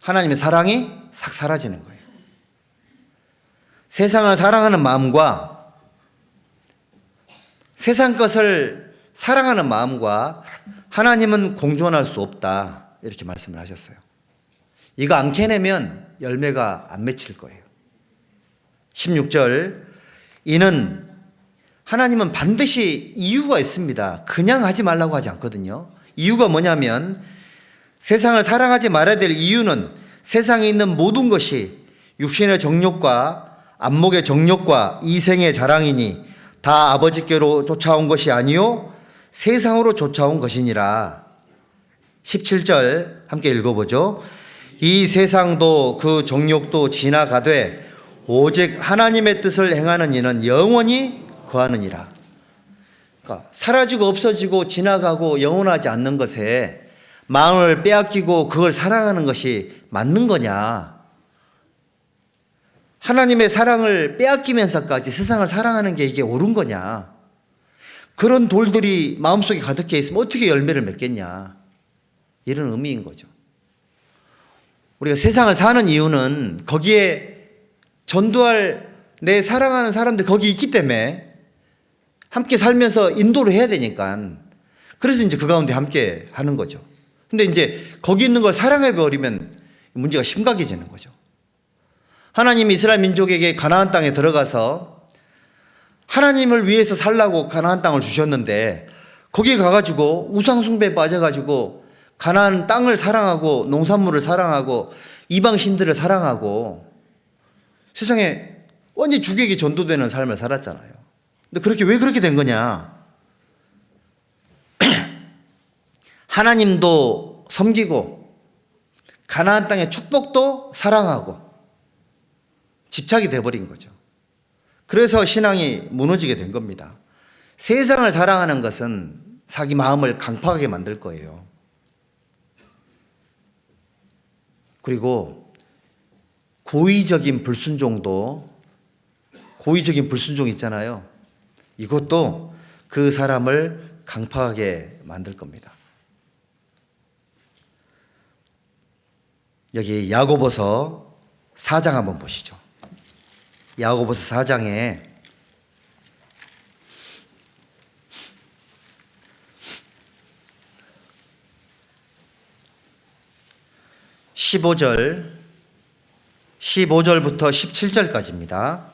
하나님의 사랑이 싹 사라지는 거예요. 세상을 사랑하는 마음과 세상 것을 사랑하는 마음과 하나님은 공존할 수 없다. 이렇게 말씀을 하셨어요. 이거 안 캐내면 열매가 안 맺힐 거예요. 16절, 이는 하나님은 반드시 이유가 있습니다. 그냥 하지 말라고 하지 않거든요. 이유가 뭐냐면 세상을 사랑하지 말아야 될 이유는 세상에 있는 모든 것이 육신의 정욕과 안목의 정욕과 이생의 자랑이니 다 아버지께로 쫓아온 것이 아니요 세상으로 쫓아온 것이니라. 17절 함께 읽어보죠. 이 세상도 그 정욕도 지나가되 오직 하나님의 뜻을 행하는 이는 영원히 거하느니라. 그러니까 사라지고 없어지고 지나가고 영원하지 않는 것에 마음을 빼앗기고 그걸 사랑하는 것이 맞는 거냐? 하나님의 사랑을 빼앗기면서까지 세상을 사랑하는 게 이게 옳은 거냐? 그런 돌들이 마음속에 가득해 있으면 어떻게 열매를 맺겠냐? 이런 의미인 거죠. 우리가 세상을 사는 이유는 거기에 전도할 내 사랑하는 사람들 거기 있기 때문에 함께 살면서 인도를 해야 되니까 그래서 이제 그 가운데 함께 하는 거죠. 근데 이제 거기 있는 걸 사랑해 버리면 문제가 심각해지는 거죠. 하나님이 이스라엘 민족에게 가나안 땅에 들어가서 하나님을 위해서 살라고 가나안 땅을 주셨는데 거기 가가지고 우상 숭배에 빠져가지고 가나안 땅을 사랑하고 농산물을 사랑하고 이방 신들을 사랑하고 세상에 완전히 주객이 전도되는 삶을 살았잖아요. 근데 왜 그렇게 된 거냐? 하나님도 섬기고 가나안 땅의 축복도 사랑하고 집착이 돼버린 거죠. 그래서 신앙이 무너지게 된 겁니다. 세상을 사랑하는 것은 자기 마음을 강팍하게 만들 거예요. 그리고 고의적인 불순종 있잖아요. 이것도 그 사람을 강팍하게 만들 겁니다. 여기 야고보서 4장 한번 보시죠. 야고보서 4장에 15절부터 17절까지입니다.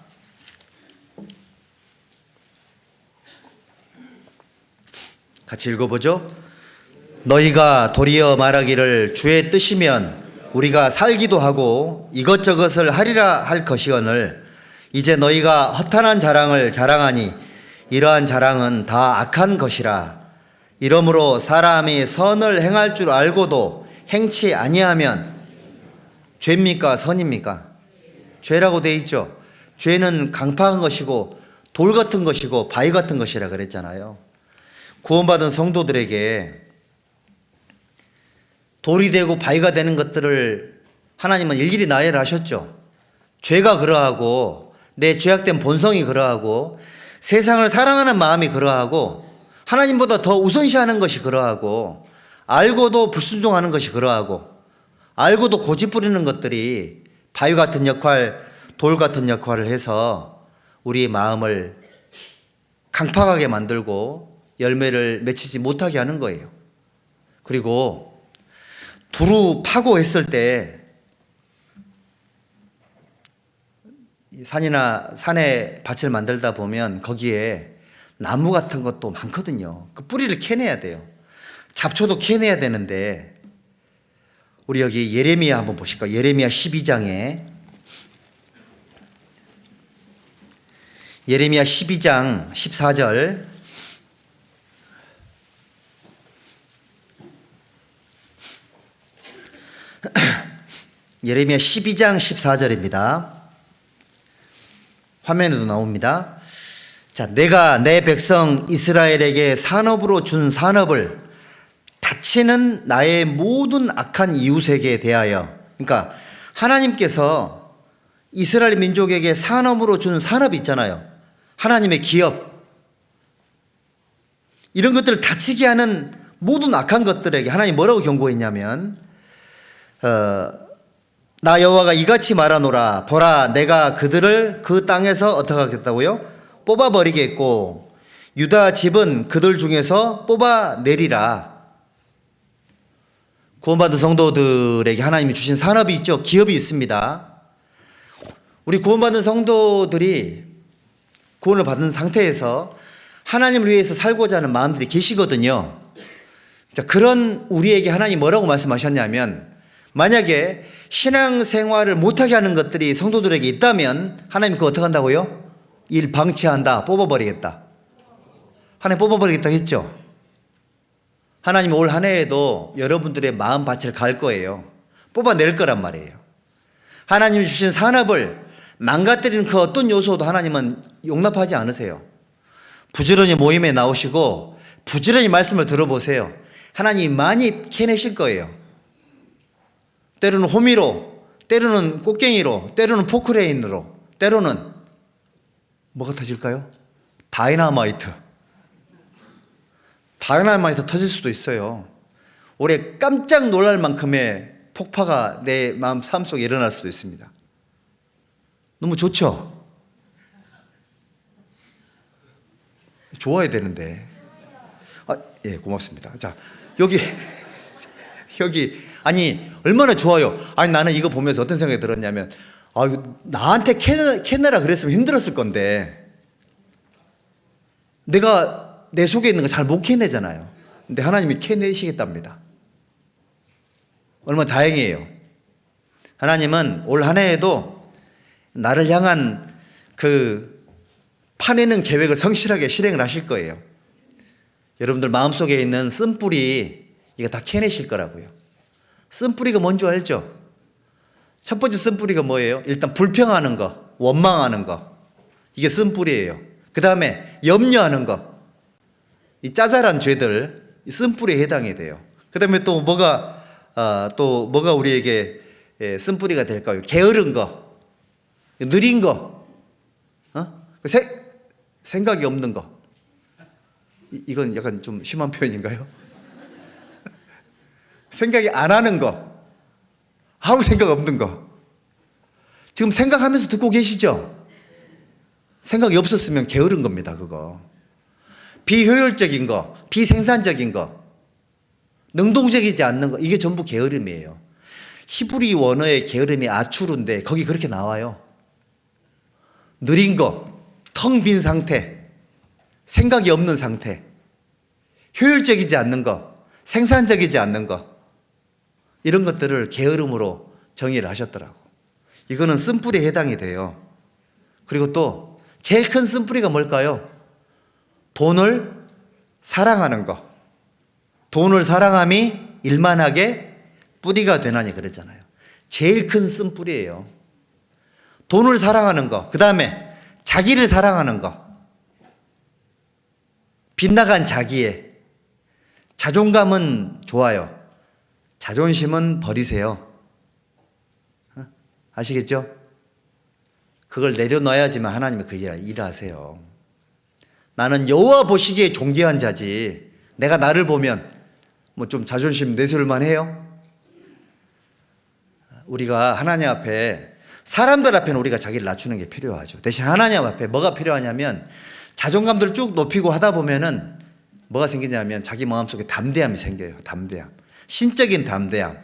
같이 읽어보죠. 너희가 도리어 말하기를 주의 뜻이면 우리가 살기도 하고 이것저것을 하리라 할 것이거늘 이제 너희가 허탄한 자랑을 자랑하니 이러한 자랑은 다 악한 것이라. 이러므로 사람이 선을 행할 줄 알고도 행치 아니하면 죄입니까 선입니까? 죄라고 돼 있죠. 죄는 강팍한 것이고 돌 같은 것이고 바위 같은 것이라 그랬잖아요. 구원받은 성도들에게 돌이 되고 바위가 되는 것들을 하나님은 일일이 나열을 하셨죠. 죄가 그러하고 내 죄악된 본성이 그러하고 세상을 사랑하는 마음이 그러하고 하나님보다 더 우선시하는 것이 그러하고 알고도 불순종하는 것이 그러하고 알고도 고집부리는 것들이 바위 같은 역할, 돌 같은 역할을 해서 우리의 마음을 강팍하게 만들고 열매를 맺히지 못하게 하는 거예요. 그리고 두루 파고 했을 때 산이나 산에 밭을 만들다 보면 거기에 나무 같은 것도 많거든요. 그 뿌리를 캐내야 돼요. 잡초도 캐내야 되는데 우리 여기 예레미야 한번 보실까요? 예레미야 12장에 예레미야 12장 14절 예레미야 12장 14절입니다. 화면에도 나옵니다. 자, 내가 내 백성 이스라엘에게 산업으로 준 산업을 다치는 나의 모든 악한 이웃에게 대하여, 그러니까 하나님께서 이스라엘 민족에게 산업으로 준 산업이 있잖아요. 하나님의 기업, 이런 것들을 다치게 하는 모든 악한 것들에게 하나님 뭐라고 경고했냐면 나 여호와가 이같이 말하노라. 보라, 내가 그들을 그 땅에서 어떻게 하겠다고요? 뽑아버리겠고 유다 집은 그들 중에서 뽑아내리라. 구원받은 성도들에게 하나님이 주신 산업이 있죠. 기업이 있습니다. 우리 구원받은 성도들이 구원을 받은 상태에서 하나님을 위해서 살고자 하는 마음들이 계시거든요. 자, 그런 우리에게 하나님 뭐라고 말씀하셨냐면, 만약에 신앙생활을 못하게 하는 것들이 성도들에게 있다면 하나님 그거 어떻게 한다고요? 일 방치한다. 뽑아버리겠다. 하나님 뽑아버리겠다 했죠. 하나님 올 한 해에도 여러분들의 마음밭을 갈 거예요. 뽑아낼 거란 말이에요. 하나님이 주신 산업을 망가뜨리는 그 어떤 요소도 하나님은 용납하지 않으세요. 부지런히 모임에 나오시고 부지런히 말씀을 들어보세요. 하나님이 많이 캐내실 거예요. 때로는 호미로, 때로는 꽃갱이로, 때로는 포크레인으로, 때로는 뭐가 터질까요? 다이나마이트 터질 수도 있어요. 올해 깜짝 놀랄 만큼의 폭파가 내 마음 삶 속에 일어날 수도 있습니다. 너무 좋죠? 좋아야 되는데. 예, 고맙습니다. 자, 여기 아니 얼마나 좋아요. 아니 나는 이거 보면서 어떤 생각이 들었냐면, 나한테 캐내라 그랬으면 힘들었을 건데 내가 내 속에 있는 거 잘 못 캐내잖아요. 근데 하나님이 캐내시겠답니다. 얼마나 다행이에요. 하나님은 올 한 해에도 나를 향한 그 파내는 계획을 성실하게 실행을 하실 거예요. 여러분들 마음속에 있는 쓴뿌리 이거 다 캐내실 거라고요. 쓴뿌리가 뭔지 알죠? 첫 번째 쓴뿌리가 뭐예요? 일단 불평하는 거, 원망하는 거, 이게 쓴뿌리예요. 그 다음에 염려하는 거, 이 짜잘한 죄들, 이 쓴뿌리에 해당이 돼요. 그 다음에 또 뭐가 우리에게 쓴뿌리가 될까요? 게으른 거, 느린 거, 생각이 없는 거. 이건 약간 좀 심한 표현인가요? 생각이 안 하는 거, 아무 생각 없는 거. 지금 생각하면서 듣고 계시죠? 생각이 없었으면 게으른 겁니다, 그거. 비효율적인 거, 비생산적인 거, 능동적이지 않는 거, 이게 전부 게으름이에요. 히브리 원어의 게으름이 아추르인데 거기 그렇게 나와요. 느린 거, 텅 빈 상태, 생각이 없는 상태, 효율적이지 않는 거, 생산적이지 않는 거, 이런 것들을 게으름으로 정의를 하셨더라고. 이거는 쓴뿌리에 해당이 돼요. 그리고 또 제일 큰 쓴뿌리가 뭘까요? 돈을 사랑하는 거. 돈을 사랑함이 일만하게 뿌리가 되나니 그랬잖아요. 제일 큰 쓴뿌리예요. 돈을 사랑하는 거. 그 다음에 자기를 사랑하는 거. 빗나간 자기의 자존감은 좋아요. 자존심은 버리세요. 아시겠죠? 그걸 내려놔야지만 하나님이 그 일을 하세요. 나는 여호와 보시기에 존귀한 자지, 내가 나를 보면 뭐 좀 자존심 내세울만 해요? 우리가 하나님 앞에, 사람들 앞에는 우리가 자기를 낮추는 게 필요하죠. 대신 하나님 앞에 뭐가 필요하냐면, 자존감들을 쭉 높이고 하다 보면은 뭐가 생기냐면 자기 마음속에 담대함이 생겨요. 담대함. 신적인 담대함.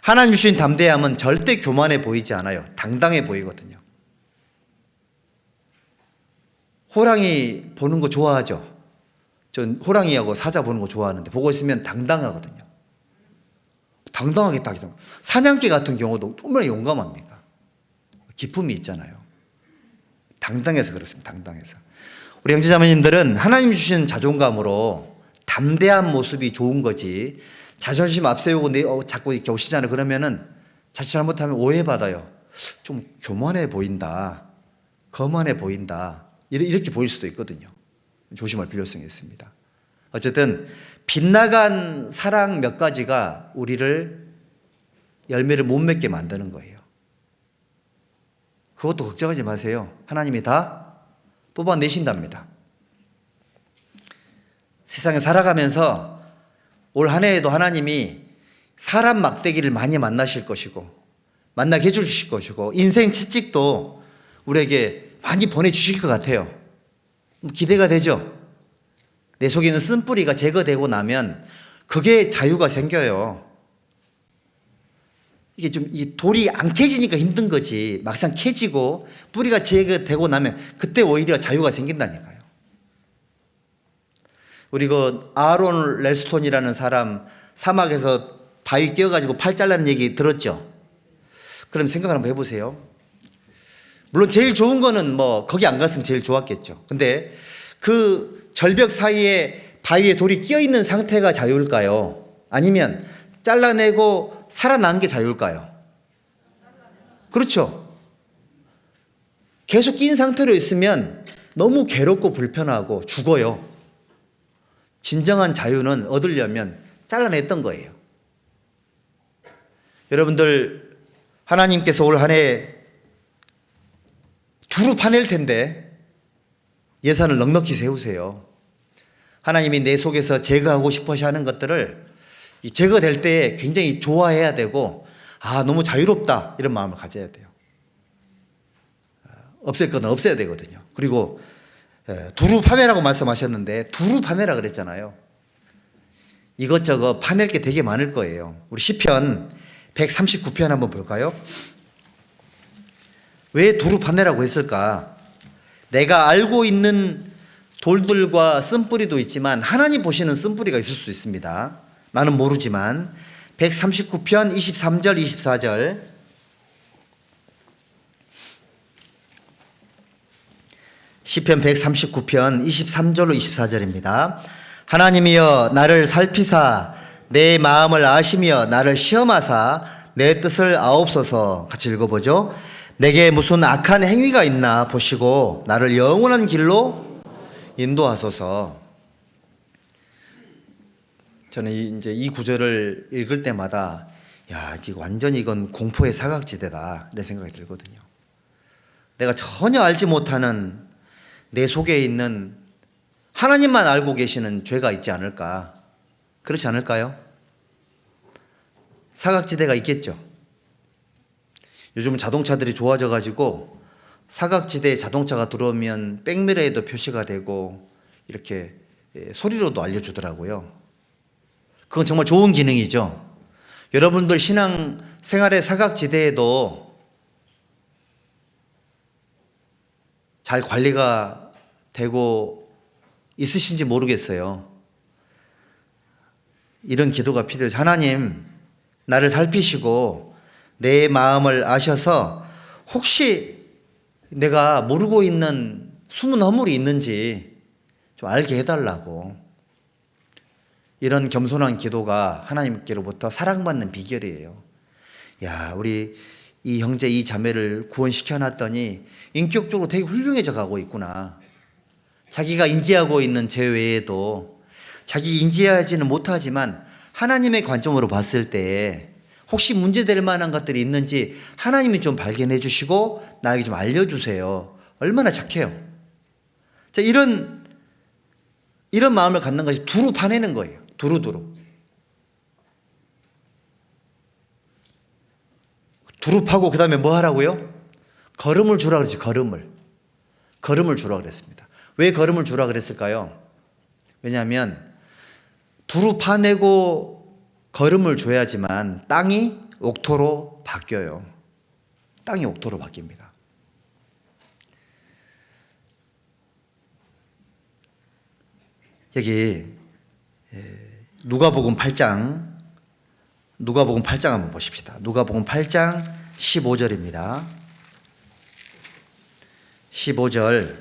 하나님 주신 담대함은 절대 교만해 보이지 않아요. 당당해 보이거든요. 호랑이 보는 거 좋아하죠? 전 호랑이하고 사자 보는 거 좋아하는데 보고 있으면 당당하거든요. 당당하게 딱. 사냥개 같은 경우도 얼마나 용감합니까? 기품이 있잖아요. 당당해서 그렇습니다. 당당해서. 우리 형제자매님들은 하나님 주신 자존감으로 담대한 모습이 좋은 거지, 자존심 앞세우고 자꾸 이렇게 오시잖아요. 그러면은 자칫 잘못하면 오해받아요. 좀 교만해 보인다, 거만해 보인다, 이렇게 보일 수도 있거든요. 조심할 필요성이 있습니다. 어쨌든 빗나간 사랑 몇 가지가 우리를 열매를 못 맺게 만드는 거예요. 그것도 걱정하지 마세요. 하나님이 다 뽑아내신답니다. 세상에 살아가면서 올 한 해에도 하나님이 사람 막대기를 많이 만나실 것이고 만나게 해주실 것이고 인생 채찍도 우리에게 많이 보내주실 것 같아요. 기대가 되죠? 내 속에 있는 쓴뿌리가 제거되고 나면 그게 자유가 생겨요. 이게 좀 이 돌이 안 캐지니까 힘든 거지, 막상 캐지고 뿌리가 제거되고 나면 그때 오히려 자유가 생긴다니까요. 우리 그 아론 렐스톤이라는 사람 사막에서 바위 끼어가지고 팔 잘라는 얘기 들었죠? 그럼 생각을 한번 해보세요. 물론 제일 좋은 거는 뭐 거기 안 갔으면 제일 좋았겠죠. 근데 그 절벽 사이에 바위에 돌이 끼어 있는 상태가 자유일까요? 아니면 잘라내고 살아난 게 자유일까요? 그렇죠. 계속 낀 상태로 있으면 너무 괴롭고 불편하고 죽어요. 진정한 자유는 얻으려면 잘라냈던 거예요. 여러분들, 하나님께서 올 한 해 두루 파낼 텐데 예산을 넉넉히 세우세요. 하나님이 내 속에서 제거하고 싶어서 하는 것들을 제거될 때 굉장히 좋아해야 되고, 아, 너무 자유롭다, 이런 마음을 가져야 돼요. 없앨 거는 없애야 되거든요. 그리고 두루 파내라고 말씀하셨는데 두루 파내라 그랬잖아요. 이것저것 파낼 게 되게 많을 거예요. 우리 시편 139편 한번 볼까요? 왜 두루 파내라고 했을까? 내가 알고 있는 돌들과 쓴뿌리도 있지만 하나님 보시는 쓴뿌리가 있을 수 있습니다. 나는 모르지만. 139편 23절 24절, 시편 139편 23절로 24절입니다. 하나님이여 나를 살피사 내 마음을 아시며 나를 시험하사 내 뜻을 아옵소서. 같이 읽어보죠. 내게 무슨 악한 행위가 있나 보시고 나를 영원한 길로 인도하소서. 저는 이제 이 구절을 읽을 때마다, 야, 지금 완전히 이건 공포의 사각지대다, 이런 생각이 들거든요. 내가 전혀 알지 못하는 내 속에 있는 하나님만 알고 계시는 죄가 있지 않을까? 그렇지 않을까요? 사각지대가 있겠죠. 요즘은 자동차들이 좋아져 가지고 사각지대에 자동차가 들어오면 백미러에도 표시가 되고 이렇게 소리로도 알려주더라고요. 그건 정말 좋은 기능이죠. 여러분들 신앙 생활의 사각지대에도 잘 관리가 되고 있으신지 모르겠어요. 이런 기도가 필요해요. 하나님, 나를 살피시고 내 마음을 아셔서 혹시 내가 모르고 있는 숨은 허물이 있는지 좀 알게 해달라고. 이런 겸손한 기도가 하나님께로부터 사랑받는 비결이에요. 야, 우리 이 형제 이 자매를 구원시켜놨더니 인격적으로 되게 훌륭해져 가고 있구나. 자기가 인지하고 있는 죄 외에도 자기 인지하지는 못하지만 하나님의 관점으로 봤을 때 혹시 문제될 만한 것들이 있는지 하나님이 좀 발견해 주시고 나에게 좀 알려주세요. 얼마나 착해요. 자, 이런 마음을 갖는 것이 두루 파내는 거예요. 두루두루. 두루 파고 그 다음에 뭐 하라고요? 걸음을 주라 그러지. 걸음을 주라 그랬습니다. 왜 걸음을 주라 그랬을까요? 왜냐하면 두루 파내고 걸음을 줘야지만 땅이 옥토로 바뀌어요. 땅이 옥토로 바뀝니다. 여기 누가복음 8장 한번 보십시다. 누가복음 8장 15절입니다. 15절,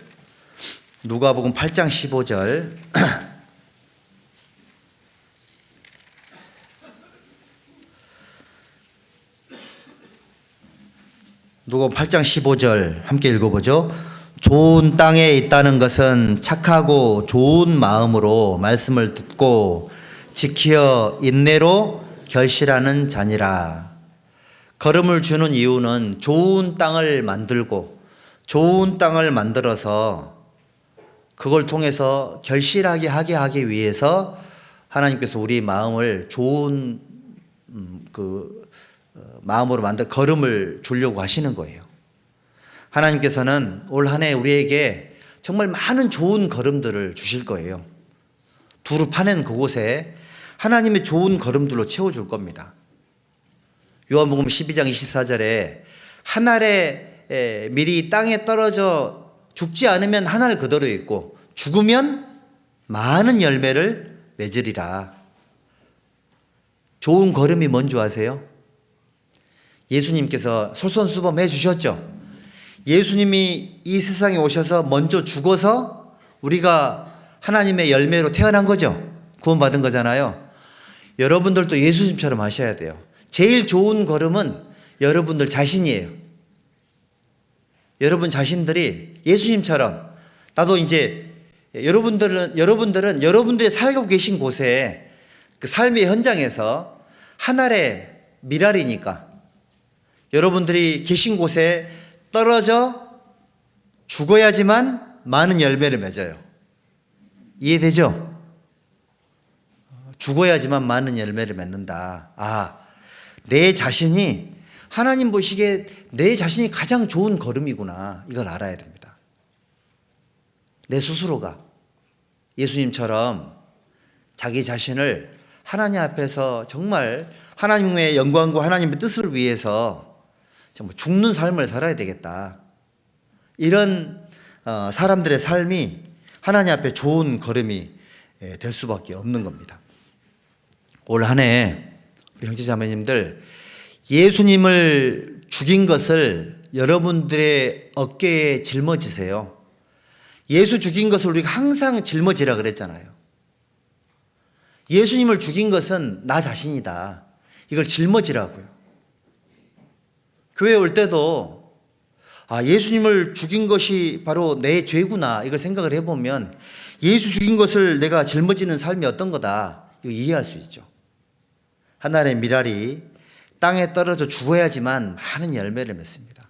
누가복음 8장 15절. 누가복음 8장 15절 함께 읽어보죠. 좋은 땅에 있다는 것은 착하고 좋은 마음으로 말씀을 듣고 지키어 인내로 결실하는 자니라. 걸음을 주는 이유는 좋은 땅을 만들고 좋은 땅을 만들어서 그걸 통해서 결실하게 하기 위해서 하나님께서 우리 마음을 좋은 마음으로 만들 걸음을 주려고 하시는 거예요. 하나님께서는 올 한 해 우리에게 정말 많은 좋은 걸음들을 주실 거예요. 두루 파낸 그곳에 하나님의 좋은 걸음들로 채워줄 겁니다. 요한복음 12장 24절에 한 알의 밀이 땅에 떨어져 죽지 않으면 한 알 그대로 있고 죽으면 많은 열매를 맺으리라. 좋은 걸음이 뭔지 아세요? 예수님께서 솔선수범해 주셨죠. 예수님이 이 세상에 오셔서 먼저 죽어서 우리가 하나님의 열매로 태어난 거죠. 구원받은 거잖아요. 여러분들도 예수님처럼 하셔야 돼요. 제일 좋은 걸음은 여러분들 자신이에요. 여러분 자신들이 예수님처럼, 나도 이제 여러분들은 여러분들이 살고 계신 곳에 그 삶의 현장에서 한 알의 밀알이니까 여러분들이 계신 곳에 떨어져 죽어야지만 많은 열매를 맺어요. 이해되죠? 죽어야지만 많은 열매를 맺는다. 내 자신이 하나님 보시기에 내 자신이 가장 좋은 걸음이구나. 이걸 알아야 됩니다. 내 스스로가 예수님처럼 자기 자신을 하나님 앞에서 정말 하나님의 영광과 하나님의 뜻을 위해서 정말 죽는 삶을 살아야 되겠다. 이런 사람들의 삶이 하나님 앞에 좋은 걸음이 될 수밖에 없는 겁니다. 올 한 해 우리 형제자매님들, 예수님을 죽인 것을 여러분들의 어깨에 짊어지세요. 예수 죽인 것을 우리가 항상 짊어지라 그랬잖아요. 예수님을 죽인 것은 나 자신이다. 이걸 짊어지라고요. 교회 올 때도 예수님을 죽인 것이 바로 내 죄구나, 이걸 생각을 해보면 예수 죽인 것을 내가 짊어지는 삶이 어떤 거다, 이거 이해할 수 있죠. 하나님의 밀알이 땅에 떨어져 죽어야지만 많은 열매를 맺습니다.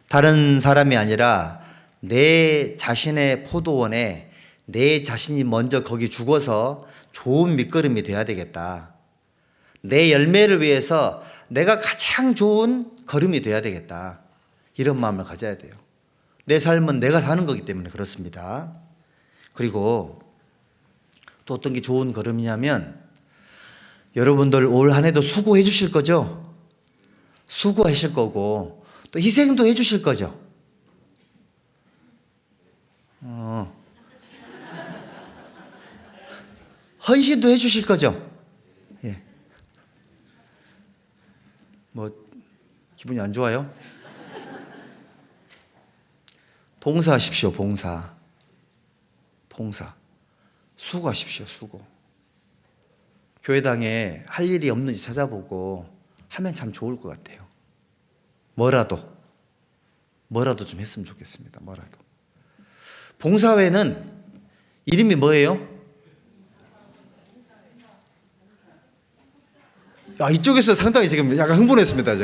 다른 사람이 아니라 내 자신의 포도원에 내 자신이 먼저 거기 죽어서 좋은 밑거름이 돼야 되겠다. 내 열매를 위해서 내가 가장 좋은 걸음이 돼야 되겠다. 이런 마음을 가져야 돼요. 내 삶은 내가 사는 거기 때문에 그렇습니다. 그리고 또 어떤 게 좋은 걸음이냐면, 여러분들 올 한 해도 수고해 주실 거죠? 수고하실 거고 또 희생도 해 주실 거죠? 헌신도 해 주실 거죠? 예. 기분이 안 좋아요? 봉사하십시오. 봉사. 수고하십시오. 수고. 교회당에 할 일이 없는지 찾아보고 하면 참 좋을 것 같아요. 뭐라도 좀 했으면 좋겠습니다. 뭐라도. 봉사회는 이름이 뭐예요? 이쪽에서 상당히 지금 약간 흥분했습니다.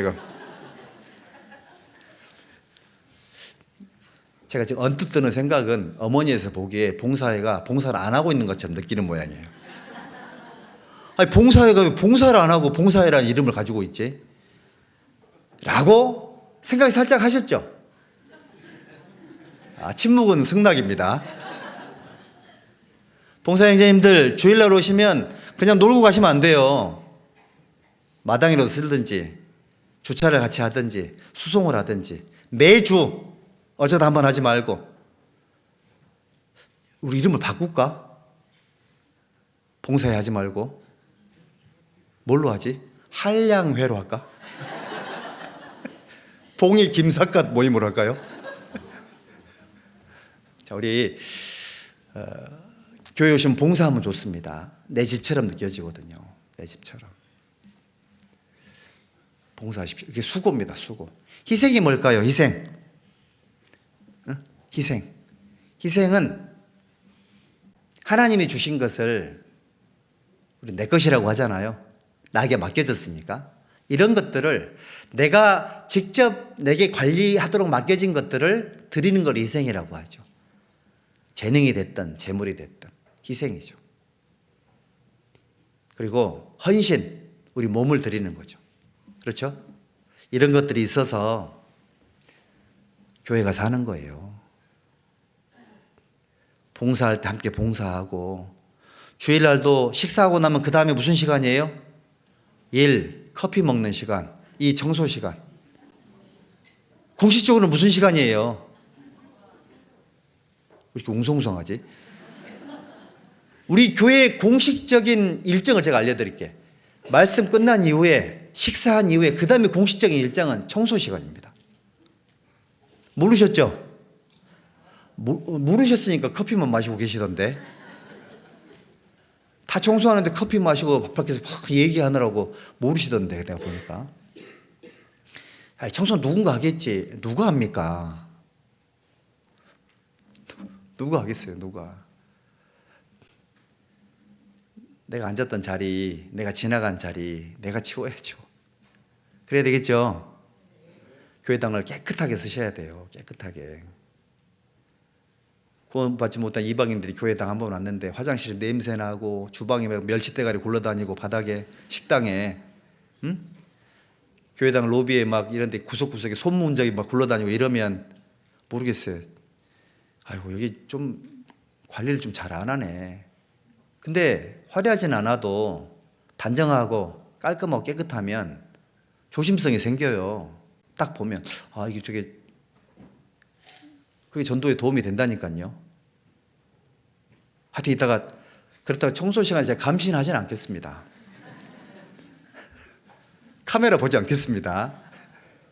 제가 지금 언뜻 드는 생각은 어머니에서 보기에 봉사회가 봉사를 안 하고 있는 것처럼 느끼는 모양이에요. 봉사회가 왜 봉사를 안 하고 봉사회라는 이름을 가지고 있지? 라고 생각이 살짝 하셨죠? 침묵은 승낙입니다. 봉사 형제님들, 주일날 오시면 그냥 놀고 가시면 안 돼요. 마당이라도 쓸든지 주차를 같이 하든지 수송을 하든지 매주 어쩌다 한번 하지 말고, 우리 이름을 바꿀까? 봉사회 하지 말고 뭘로 하지? 한량회로 할까? 봉이 김삿갓 모임으로 할까요? 자, 우리 교회 오시면 봉사하면 좋습니다. 내 집처럼 느껴지거든요. 내 집처럼. 봉사하십시오. 이게 수고입니다. 수고. 희생이 뭘까요? 희생. 희생은 하나님이 주신 것을 우리 내 것이라고 하잖아요. 나에게 맡겨졌으니까. 이런 것들을 내가 직접 내게 관리하도록 맡겨진 것들을 드리는 걸 희생이라고 하죠. 재능이 됐든 재물이 됐든 희생이죠. 그리고 헌신, 우리 몸을 드리는 거죠. 그렇죠? 이런 것들이 있어서 교회가 사는 거예요. 봉사할 때 함께 봉사하고, 주일날도 식사하고 나면 그 다음에 무슨 시간이에요? 일, 커피 먹는 시간, 이 청소 시간. 공식적으로 무슨 시간이에요? 왜 이렇게 웅성웅성하지? 우리 교회의 공식적인 일정을 제가 알려드릴게요. 말씀 끝난 이후에, 식사한 이후에 그 다음에 공식적인 일정은 청소 시간입니다. 모르셨죠? 모르셨으니까 커피만 마시고 계시던데. 다 청소하는데 커피 마시고 밖에서 막 얘기하느라고 모르시던데, 내가 보니까. 아니, 청소는 누군가 하겠지. 누가 합니까? 누가 하겠어요, 누가. 내가 앉았던 자리, 내가 지나간 자리, 내가 치워야죠. 그래야 되겠죠? 교회당을 깨끗하게 쓰셔야 돼요, 깨끗하게. 구원받지 못한 이방인들이 교회당 한 번 왔는데 화장실에 냄새 나고 주방에 멸치대가리 굴러다니고 바닥에 식당에, 응? 교회당 로비에 막 이런 데 구석구석에 손문적이 막 굴러다니고 이러면 모르겠어요. 아이고, 여기 좀 관리를 좀 잘 안 하네. 근데 화려하진 않아도 단정하고 깔끔하고 깨끗하면 조심성이 생겨요. 딱 보면 아, 이게 되게, 그게 전도에 도움이 된다니까요. 하여튼 이따가, 그렇다고 청소 시간에 제가 감시는 않겠습니다. 카메라 보지 않겠습니다.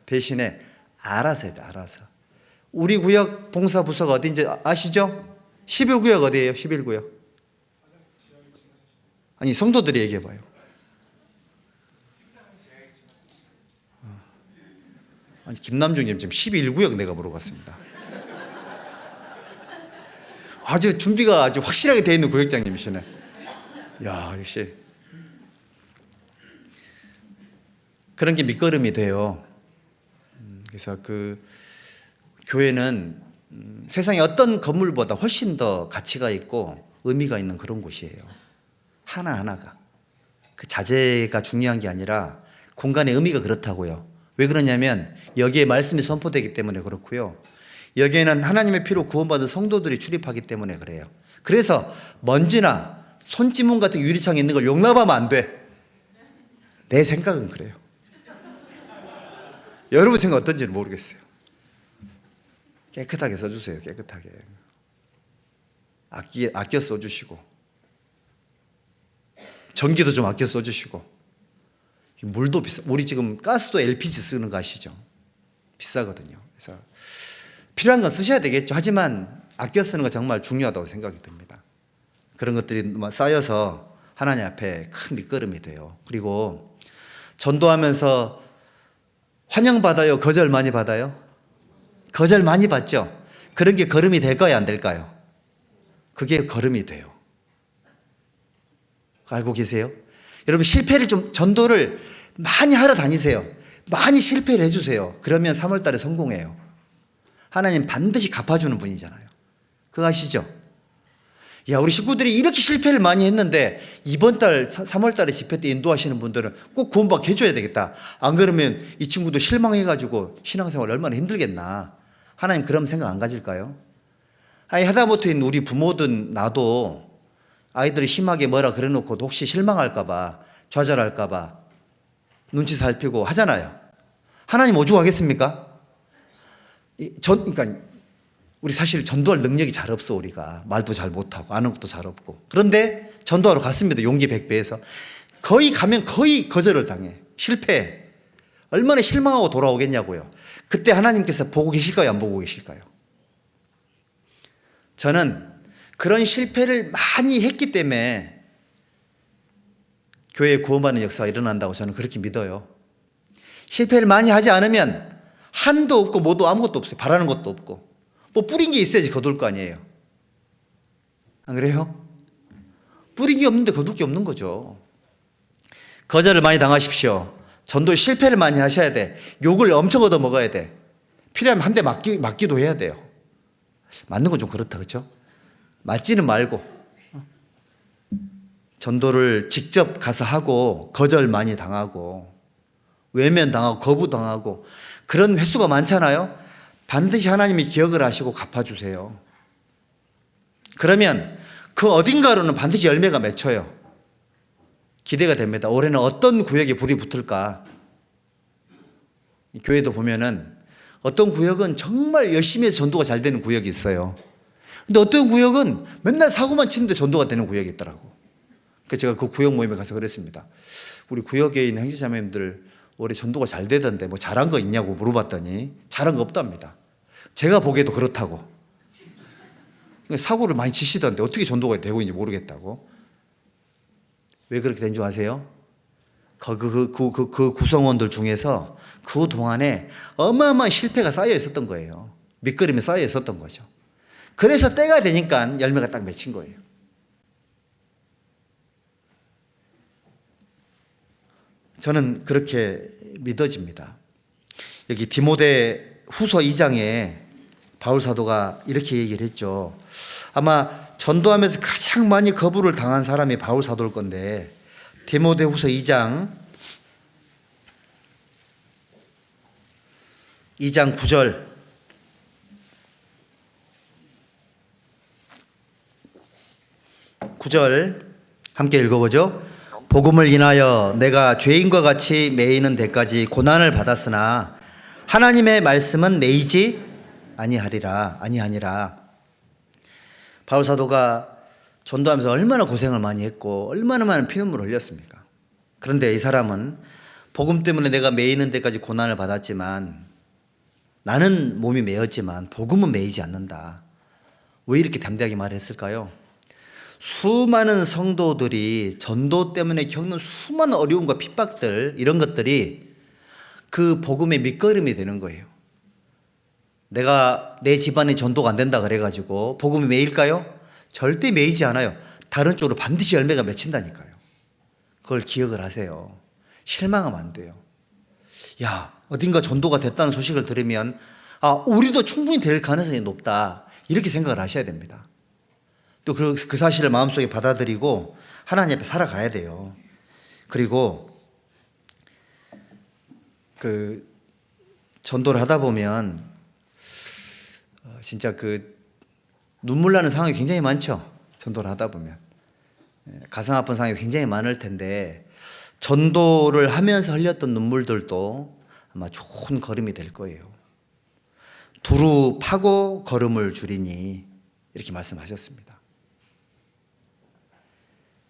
대신에 알아서 해야 돼, 알아서. 우리 구역 봉사부서가 어딘지 아시죠? 11구역 어디예요? 11구역. 아니, 성도들이 얘기해봐요. 아니, 김남중님 지금 11구역 내가 물어봤습니다. 아주 준비가 아주 확실하게 되어 있는 구역장님이시네. 야, 역시 그런 게 밑거름이 돼요. 그래서 그 교회는 세상의 어떤 건물보다 훨씬 더 가치가 있고 의미가 있는 그런 곳이에요. 하나하나가. 그 자재가 중요한 게 아니라 공간의 의미가 그렇다고요. 왜 그러냐면 여기에 말씀이 선포되기 때문에 그렇고요. 여기에는 하나님의 피로 구원받은 성도들이 출입하기 때문에 그래요. 그래서 먼지나 손지문 같은 유리창에 있는 걸 용납하면 안 돼. 내 생각은 그래요. 여러분 생각 어떤지는 모르겠어요. 깨끗하게 써주세요. 깨끗하게. 아껴 써주시고, 전기도 좀 아껴 써주시고, 물도 비싸. 우리 지금 가스도 LPG 쓰는 거 아시죠? 비싸거든요. 그래서 필요한 건 쓰셔야 되겠죠. 하지만 아껴 쓰는 거 정말 중요하다고 생각이 듭니다. 그런 것들이 쌓여서 하나님 앞에 큰 밑거름이 돼요. 그리고 전도하면서 환영받아요? 거절 많이 받아요? 거절 많이 받죠? 그런 게 걸음이 될까요? 안 될까요? 그게 걸음이 돼요. 알고 계세요? 여러분, 실패를 좀, 전도를 많이 하러 다니세요. 많이 실패를 해주세요. 그러면 3월 달에 성공해요. 하나님 반드시 갚아주는 분이잖아요. 그거 아시죠? 야, 우리 식구들이 이렇게 실패를 많이 했는데 이번 달 3월 달에 집회 때 인도하시는 분들은 꼭 구원받게 해줘야 되겠다. 안 그러면 이 친구도 실망해가지고 신앙생활 얼마나 힘들겠나. 하나님 그런 생각 안 가질까요? 아니, 하다못해 우리 부모든 나도 아이들이 심하게 뭐라 그래놓고 혹시 실망할까봐, 좌절할까봐 눈치 살피고 하잖아요. 하나님 오죽하겠습니까? 그러니까 우리 사실 전도할 능력이 잘 없어. 우리가 말도 잘 못하고 아는 것도 잘 없고. 그런데 전도하러 갔습니다. 용기 100배에서. 거의 가면 거의 거절을 당해. 실패. 얼마나 실망하고 돌아오겠냐고요. 그때 하나님께서 보고 계실까요? 안 보고 계실까요? 저는 그런 실패를 많이 했기 때문에 교회에 구원받는 역사가 일어난다고 저는 그렇게 믿어요. 실패를 많이 하지 않으면 한도 없고 뭐도 아무것도 없어요. 바라는 것도 없고. 뭐 뿌린 게 있어야지 거둘 거 아니에요. 안 그래요? 뿌린 게 없는데 거둘 게 없는 거죠. 거절을 많이 당하십시오. 전도에 실패를 많이 하셔야 돼. 욕을 엄청 얻어 먹어야 돼. 필요하면 한 대 맞기도 해야 돼요. 맞는 건 좀 그렇다, 그렇죠? 맞지는 말고 전도를 직접 가서 하고 거절 많이 당하고 외면 당하고 거부 당하고 그런 횟수가 많잖아요. 반드시 하나님이 기억을 하시고 갚아주세요. 그러면 그 어딘가로는 반드시 열매가 맺혀요. 기대가 됩니다. 올해는 어떤 구역에 불이 붙을까? 교회도 보면은 어떤 구역은 정말 열심히 해서 전도가 잘 되는 구역이 있어요. 근데 어떤 구역은 맨날 사고만 치는데 전도가 되는 구역이 있더라고. 그래서 제가 그 구역 모임에 가서 그랬습니다. 우리 구역에 있는 형제자매님들 올해 전도가 잘 되던데 뭐 잘한 거 있냐고 물어봤더니 잘한 거 없답니다. 제가 보기에도 그렇다고. 사고를 많이 치시던데 어떻게 전도가 되고 있는지 모르겠다고. 왜 그렇게 된 줄 아세요? 그 구성원들 중에서 그 동안에 어마어마한 실패가 쌓여 있었던 거예요. 밑거름이 쌓여 있었던 거죠. 그래서 때가 되니까 열매가 딱 맺힌 거예요. 저는 그렇게 믿어집니다. 여기 디모데 후서 2장에 바울 사도가 이렇게 얘기를 했죠. 아마 전도하면서 가장 많이 거부를 당한 사람이 바울 사도일 건데, 디모데 후서 2장 9절. 함께 읽어보죠. 복음을 인하여 내가 죄인과 같이 매이는 데까지 고난을 받았으나 하나님의 말씀은 매이지 아니하니라. 바울 사도가 전도하면서 얼마나 고생을 많이 했고 얼마나 많은 피눈물을 흘렸습니까? 그런데 이 사람은 복음 때문에 내가 매이는 데까지 고난을 받았지만, 나는 몸이 매였지만 복음은 매이지 않는다. 왜 이렇게 담대하게 말했을까요? 수많은 성도들이 전도 때문에 겪는 수많은 어려움과 핍박들, 이런 것들이 그 복음의 밑거름이 되는 거예요. 내가 내 집안에 전도가 안 된다 그래가지고 복음이 매일까요? 절대 매이지 않아요. 다른 쪽으로 반드시 열매가 맺힌다니까요. 그걸 기억을 하세요. 실망하면 안 돼요. 야, 어딘가 전도가 됐다는 소식을 들으면 우리도 충분히 될 가능성이 높다, 이렇게 생각을 하셔야 됩니다. 또 그 사실을 마음속에 받아들이고 하나님 앞에 살아가야 돼요. 그리고 그 전도를 하다 보면 진짜 그 눈물 나는 상황이 굉장히 많죠. 전도를 하다 보면 가슴 아픈 상황이 굉장히 많을 텐데, 전도를 하면서 흘렸던 눈물들도 아마 좋은 걸음이 될 거예요. 두루 파고 걸음을 줄이니, 이렇게 말씀하셨습니다.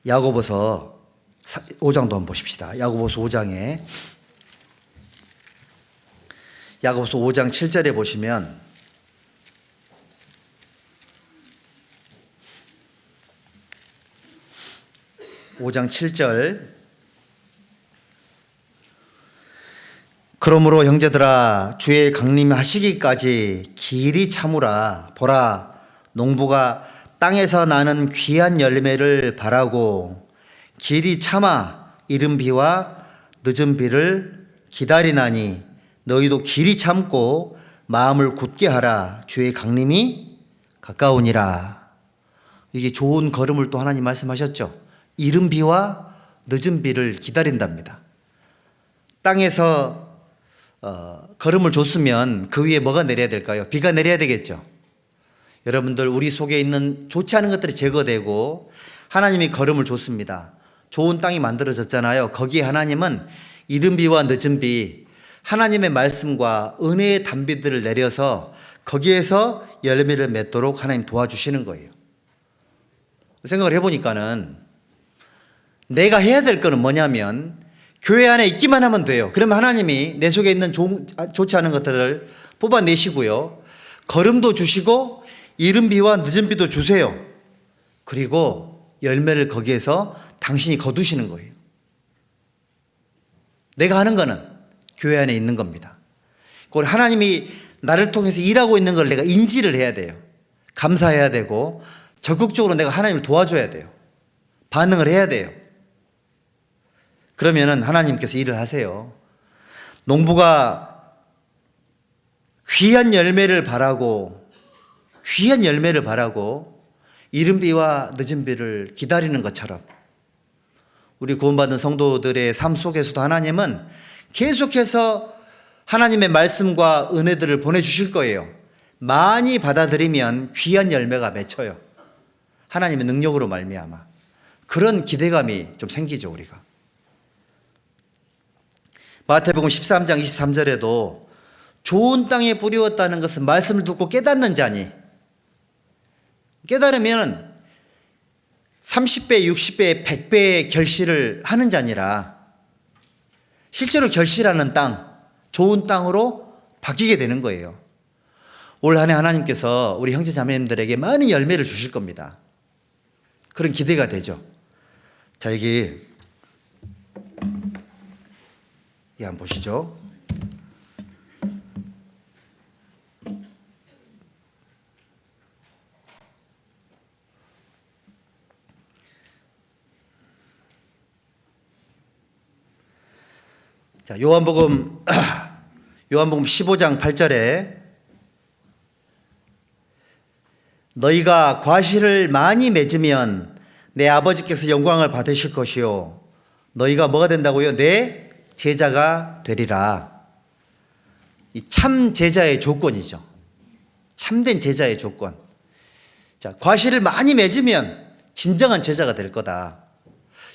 야고보서 5장도 한번 보십시다. 야고보서 5장 7절에 보시면 그러므로 형제들아, 주의 강림하시기까지 길이 참으라. 보라, 농부가 땅에서 나는 귀한 열매를 바라고 길이 참아 이른 비와 늦은 비를 기다리나니, 너희도 길이 참고 마음을 굳게 하라. 주의 강림이 가까우니라. 이게 좋은 걸음을 또 하나님 말씀하셨죠. 이른 비와 늦은 비를 기다린답니다. 땅에서 걸음을 줬으면 그 위에 뭐가 내려야 될까요? 비가 내려야 되겠죠. 여러분들, 우리 속에 있는 좋지 않은 것들이 제거되고 하나님이 걸음을 줬습니다. 좋은 땅이 만들어졌잖아요. 거기에 하나님은 이른 비와 늦은 비, 하나님의 말씀과 은혜의 단비들을 내려서 거기에서 열매를 맺도록 하나님 도와주시는 거예요. 생각을 해보니까는 내가 해야 될 거는 뭐냐면, 교회 안에 있기만 하면 돼요. 그러면 하나님이 내 속에 있는 좋지 않은 것들을 뽑아내시고요, 걸음도 주시고 이른 비와 늦은 비도 주세요. 그리고 열매를 거기에서 당신이 거두시는 거예요. 내가 하는 거는 교회 안에 있는 겁니다. 그걸 하나님이 나를 통해서 일하고 있는 걸 내가 인지를 해야 돼요. 감사해야 되고 적극적으로 내가 하나님을 도와줘야 돼요. 반응을 해야 돼요. 그러면은 하나님께서 일을 하세요. 농부가 귀한 열매를 바라고 이른 비와 늦은 비를 기다리는 것처럼, 우리 구원받은 성도들의 삶 속에서도 하나님은 계속해서 하나님의 말씀과 은혜들을 보내주실 거예요. 많이 받아들이면 귀한 열매가 맺혀요. 하나님의 능력으로 말미암아. 그런 기대감이 좀 생기죠, 우리가. 마태복음 13장 23절에도 좋은 땅에 뿌리웠다는 것은 말씀을 듣고 깨닫는 자니, 깨달으면 30배, 60배, 100배의 결실을 하는 자니라 실제로 결실하는 땅, 좋은 땅으로 바뀌게 되는 거예요. 올 한 해 하나님께서 우리 형제 자매님들에게 많은 열매를 주실 겁니다. 그런 기대가 되죠. 자, 여기 한번 보시죠. 자, 요한복음 15장 8절에 너희가 과실을 많이 맺으면 내 아버지께서 영광을 받으실 것이요 너희가 뭐가 된다고요? 내 제자가 되리라. 이 참 제자의 조건이죠. 참된 제자의 조건. 자, 과실을 많이 맺으면 진정한 제자가 될 거다.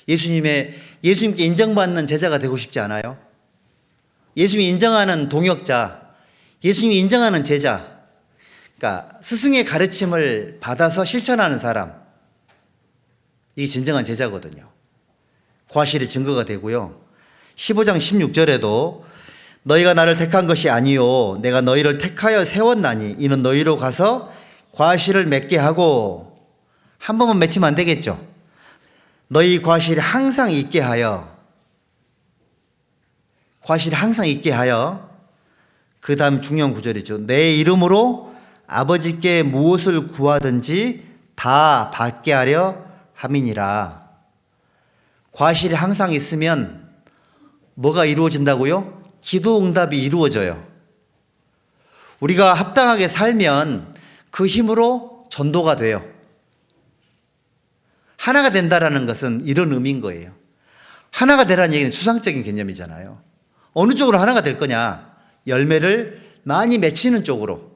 예수님께 인정받는 제자가 되고 싶지 않아요? 예수님이 인정하는 동역자, 예수님이 인정하는 제자, 그러니까 스승의 가르침을 받아서 실천하는 사람, 이게 진정한 제자거든요. 과실의 증거가 되고요. 15장 16절에도 너희가 나를 택한 것이 아니요 내가 너희를 택하여 세웠나니 이는 너희로 가서 과실을 맺게 하고, 한 번만 맺히면 안 되겠죠. 너희 과실이 항상 있게 하여, 과실이 항상 있게 하여, 그 다음 중요한 구절이죠. 내 이름으로 아버지께 무엇을 구하든지 다 받게 하려 함이니라. 과실이 항상 있으면 뭐가 이루어진다고요? 기도 응답이 이루어져요. 우리가 합당하게 살면 그 힘으로 전도가 돼요. 하나가 된다라는 것은 이런 의미인 거예요. 하나가 되라는 얘기는 추상적인 개념이잖아요. 어느 쪽으로 하나가 될 거냐? 열매를 많이 맺히는 쪽으로.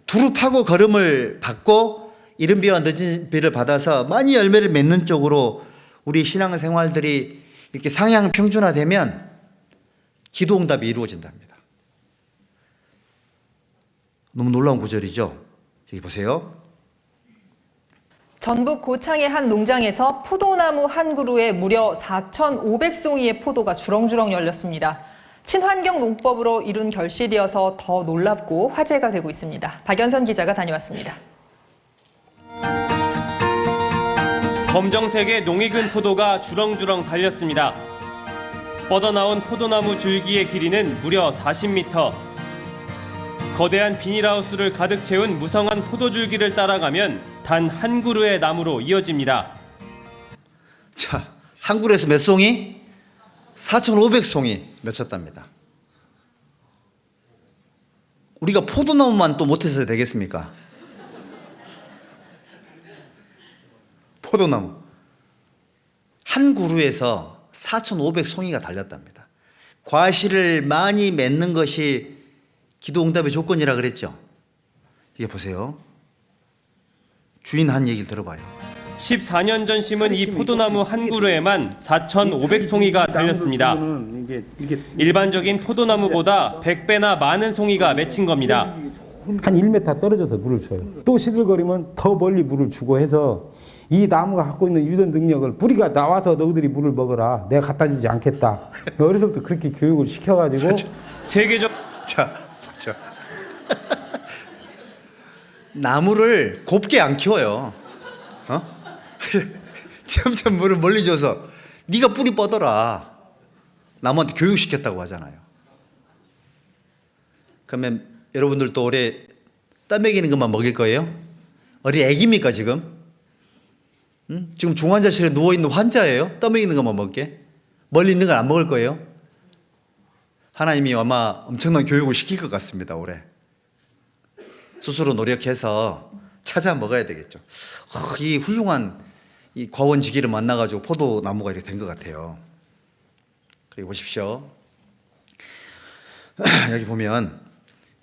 두루 파고 걸음을 받고 이른 비와 늦은 비를 받아서 많이 열매를 맺는 쪽으로 우리 신앙생활들이 이렇게 상향 평준화되면 기도 응답이 이루어진답니다. 너무 놀라운 구절이죠. 여기 보세요. 전북 고창의 한 농장에서 포도나무 한 그루에 무려 4,500송이의 포도가 주렁주렁 열렸습니다. 친환경 농법으로 이룬 결실이어서 더 놀랍고 화제가 되고 있습니다. 박연선 기자가 다녀왔습니다. 검정색의 농익은 포도가 주렁주렁 달렸습니다. 뻗어나온 포도나무 줄기의 길이는 무려 40m. 거대한 비닐하우스를 가득 채운 무성한 포도줄기를 따라가면 단 한 그루의 나무로 이어집니다. 자, 한 그루에서 몇 송이? 4,500송이 맺혔답니다. 우리가 포도나무만 또 못해서 되겠습니까? 포도나무 한 그루에서 4,500송이가 달렸답니다. 과실을 많이 맺는 것이 기도 응답의 조건이라 그랬죠. 이게 보세요. 주인 한 얘기를 들어봐요. 14년 전 심은 이 포도나무 한 그루에만 4,500송이가 달렸습니다. 일반적인 포도나무보다 100배나 많은 송이가 맺힌 겁니다. 한 1m 떨어져서 물을 줘요. 또 시들거리면 더 멀리 물을 주고 해서 이 나무가 갖고 있는 유전 능력을, 뿌리가 나와서 너희들이 물을 먹어라, 내가 갖다 주지 않겠다. 어려서부터 그렇게 교육을 시켜가지고 세계적 자. 나무를 곱게 안 키워요. 점점 물을 멀리 줘서 네가 뿌리 뻗어라. 나무한테 교육시켰다고 하잖아요. 그러면 여러분들도 올해 땀 먹이는 것만 먹일 거예요? 어린 애기입니까 지금? 지금 중환자실에 누워있는 환자예요? 땀 먹이는 것만 먹게? 멀리 있는 건 안 먹을 거예요? 하나님이 아마 엄청난 교육을 시킬 것 같습니다. 올해 스스로 노력해서 찾아 먹어야 되겠죠. 이 훌륭한 이 과원지기를 만나가지고 포도나무가 이렇게 된 것 같아요. 그리고 보십시오. 여기 보면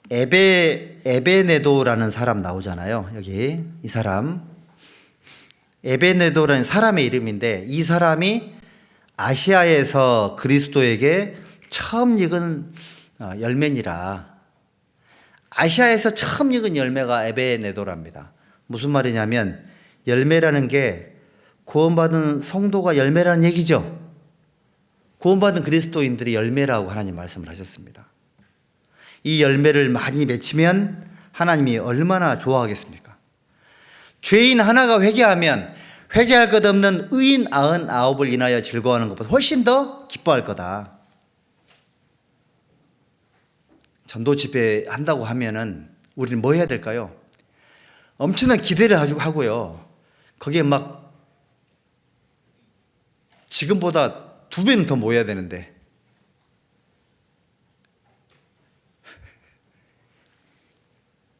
에베네도라는 사람 나오잖아요. 여기 이 사람 에베네도라는 사람의 이름인데 이 사람이 아시아에서 그리스도에게 처음 익은 열매니라. 아시아에서 처음 익은 열매가 에베네도랍니다. 무슨 말이냐면 열매라는 게 구원받은 성도가 열매라는 얘기죠. 구원받은 그리스도인들이 열매라고 하나님 말씀을 하셨습니다. 이 열매를 많이 맺히면 하나님이 얼마나 좋아하겠습니까? 죄인 하나가 회개하면 회개할 것 없는 의인 99을 인하여 즐거워하는 것보다 훨씬 더 기뻐할 거다. 전도 집회 한다고 하면은 우리는 뭐 해야 될까요? 엄청난 기대를 하고요. 거기에 막 지금보다 2배는 더 모여야 되는데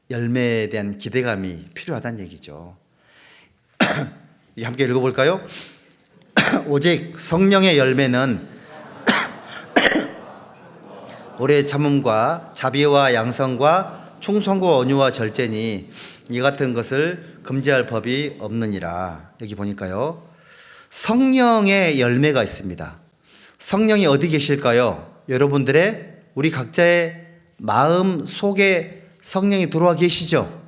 열매에 대한 기대감이 필요하다는 얘기죠. 함께 읽어볼까요? 오직 성령의 열매는 오래 참음과 자비와 양성과 충성과 온유와 절제니 이 같은 것을 금지할 법이 없느니라. 여기 보니까요, 성령의 열매가 있습니다. 성령이 어디 계실까요? 여러분들의 우리 각자의 마음 속에 성령이 들어와 계시죠?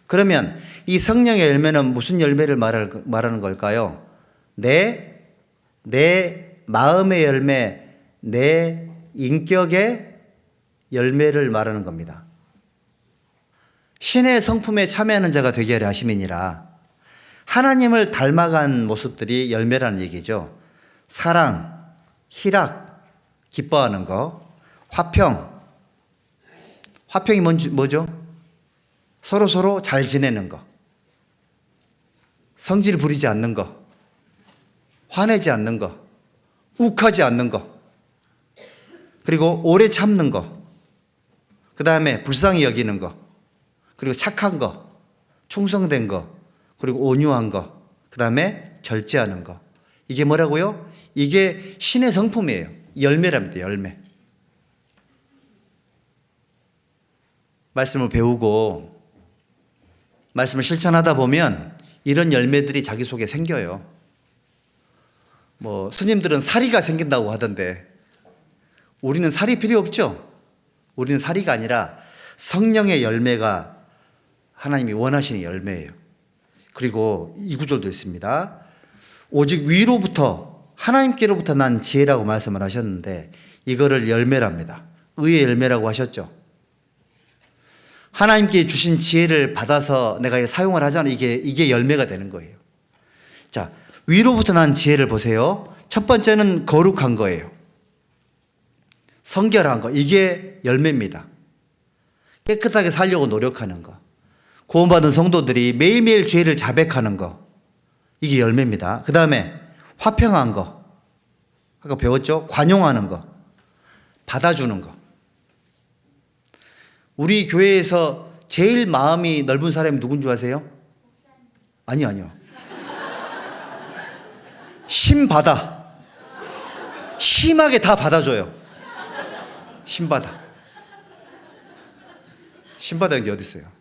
그러면 이 성령의 열매는 무슨 열매를 말하는 걸까요? 내 마음의 열매, 내 인격의 열매를 말하는 겁니다. 신의 성품에 참여하는 자가 되게 하려 하심이니라. 하나님을 닮아간 모습들이 열매라는 얘기죠. 사랑, 희락, 기뻐하는 거, 화평. 화평이 뭐죠? 서로 잘 지내는 거. 성질 부리지 않는 거. 화내지 않는 거. 욱하지 않는 거. 그리고 오래 참는 거. 그 다음에 불쌍히 여기는 거. 그리고 착한 거. 충성된 거. 그리고 온유한 거. 그 다음에 절제하는 거. 이게 뭐라고요? 이게 신의 성품이에요. 열매랍니다. 열매. 말씀을 배우고 말씀을 실천하다 보면 이런 열매들이 자기 속에 생겨요. 뭐 스님들은 사리가 생긴다고 하던데 우리는 살이 필요 없죠. 우리는 사리가 아니라 성령의 열매가 하나님이 원하시는 열매예요. 그리고 이 구절도 있습니다. 오직 위로부터 하나님께로부터 난 지혜라고 말씀을 하셨는데 이거를 열매랍니다. 의의 열매라고 하셨죠. 하나님께 주신 지혜를 받아서 내가 사용을 하잖아요. 이게 열매가 되는 거예요. 자, 위로부터 난 지혜를 보세요. 첫 번째는 거룩한 거예요. 성결한 거. 이게 열매입니다. 깨끗하게 살려고 노력하는 거. 구원받은 성도들이 매일매일 죄를 자백하는 거. 이게 열매입니다. 그 다음에 화평한 거. 아까 배웠죠? 관용하는 거. 받아주는 거. 우리 교회에서 제일 마음이 넓은 사람이 누군 줄 아세요? 아니요. 심받아. 심하게 다 받아줘요. 심받아. 심받아 게 어디 있어요?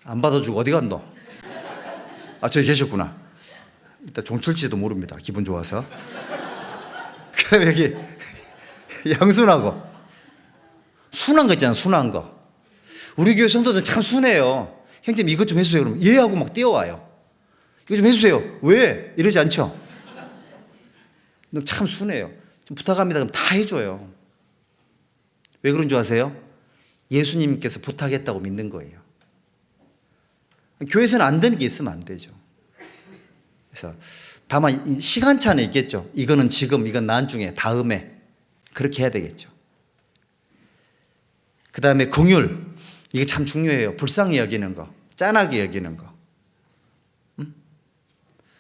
안 받아주고 어디 갔노? 아, 저기 계셨구나. 이따 종칠지도 모릅니다. 기분 좋아서. 그다음에 여기 양순하고 순한 거 있잖아. 순한 거. 우리 교회 성도들 참 순해요. 형님 이것 좀 해주세요. 그러면 예 하고 막 뛰어와요. 이거 좀 해주세요. 왜? 이러지 않죠? 참 순해요. 좀 부탁합니다. 그럼 다 해줘요. 왜 그런 줄 아세요? 예수님께서 부탁했다고 믿는 거예요. 교회에서는 안 되는 게 있으면 안 되죠. 그래서 다만 시간차는 있겠죠. 이거는 지금, 이건 나중에, 다음에. 그렇게 해야 되겠죠. 그 다음에 긍휼. 이게 참 중요해요. 불쌍히 여기는 거. 짠하게 여기는 거.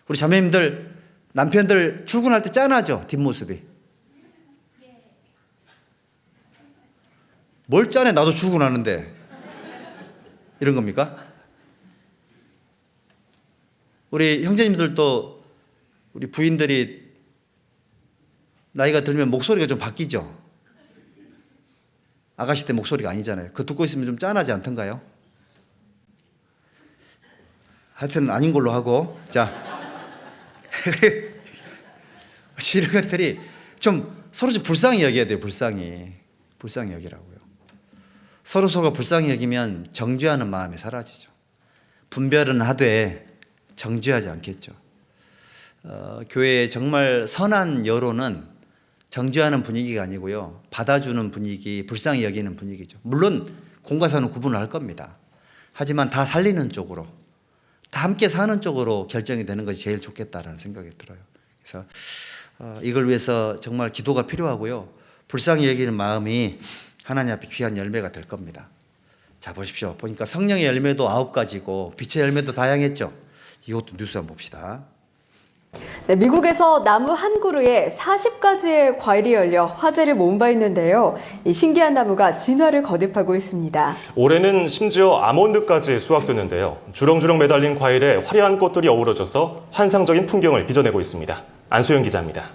우리 자매님들, 남편들 출근할 때 짠하죠? 뒷모습이. 뭘 짠해? 나도 출근하는데. 이런 겁니까? 우리 형제님들도 우리 부인들이 나이가 들면 목소리가 좀 바뀌죠? 아가씨 때 목소리가 아니잖아요. 그거 듣고 있으면 좀 짠하지 않던가요? 하여튼 아닌 걸로 하고. 자, 이런 것들이 좀 서로 좀 불쌍히 여겨야 돼요. 불쌍히 여기라고요. 서로가 불쌍히 여기면 정죄하는 마음이 사라지죠. 분별은 하되 정죄하지 않겠죠. 교회의 정말 선한 여론은 정죄하는 분위기가 아니고요, 받아주는 분위기, 불쌍히 여기는 분위기죠. 물론 공과 사는 구분을 할 겁니다. 하지만 다 살리는 쪽으로, 다 함께 사는 쪽으로 결정이 되는 것이 제일 좋겠다라는 생각이 들어요. 그래서 이걸 위해서 정말 기도가 필요하고요, 불쌍히 여기는 마음이 하나님 앞에 귀한 열매가 될 겁니다. 자, 보십시오. 보니까 성령의 열매도 9가지고 빛의 열매도 다양했죠. 이것도 뉴스 한번 봅시다. 네, 미국에서 나무 한 그루에 40가지의 과일이 열려 화제를 모은 바 있는데요. 이 신기한 나무가 진화를 거듭하고 있습니다. 올해는 심지어 아몬드까지 수확됐는데요. 주렁주렁 매달린 과일에 화려한 꽃들이 어우러져서 환상적인 풍경을 빚어내고 있습니다. 안수영 기자입니다.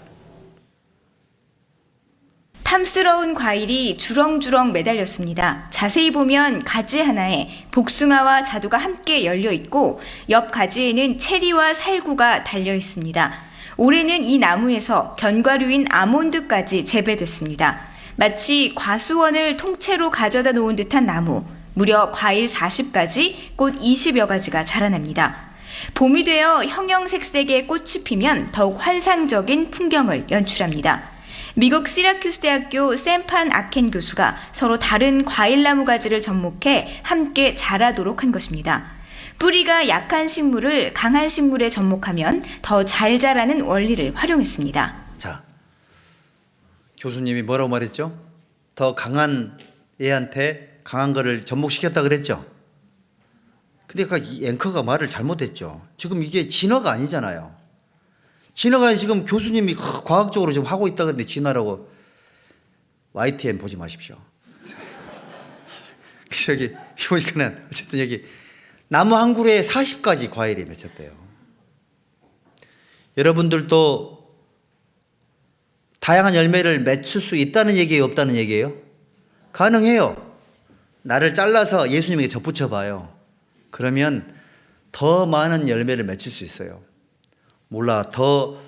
탐스러운 과일이 주렁주렁 매달렸습니다. 자세히 보면 가지 하나에 복숭아와 자두가 함께 열려 있고 옆 가지에는 체리와 살구가 달려 있습니다. 올해는 이 나무에서 견과류인 아몬드까지 재배됐습니다. 마치 과수원을 통째로 가져다 놓은 듯한 나무, 무려 과일 40가지, 꽃 20여 가지가 자라납니다. 봄이 되어 형형색색의 꽃이 피면 더욱 환상적인 풍경을 연출합니다. 미국 시라큐스 대학교 샘판 아켄 교수가 서로 다른 과일나무 가지를 접목해 함께 자라도록 한 것입니다. 뿌리가 약한 식물을 강한 식물에 접목하면 더 잘 자라는 원리를 활용했습니다. 자, 교수님이 뭐라고 말했죠? 더 강한 애한테 강한 거를 접목시켰다 그랬죠? 근데 이 앵커가 말을 잘못했죠. 지금 이게 진화가 아니잖아요. 진화가 지금 교수님이 과학적으로 지금 하고 있다 그러는데 진화라고. YTN 보지 마십시오. 여기 보니까는 어쨌든 여기 나무 한 그루에 40가지 과일이 맺혔대요. 여러분들도 다양한 열매를 맺힐 수 있다는 얘기예요, 없다는 얘기예요? 가능해요. 나를 잘라서 예수님에게 접붙여 봐요. 그러면 더 많은 열매를 맺힐 수 있어요. 몰라, 더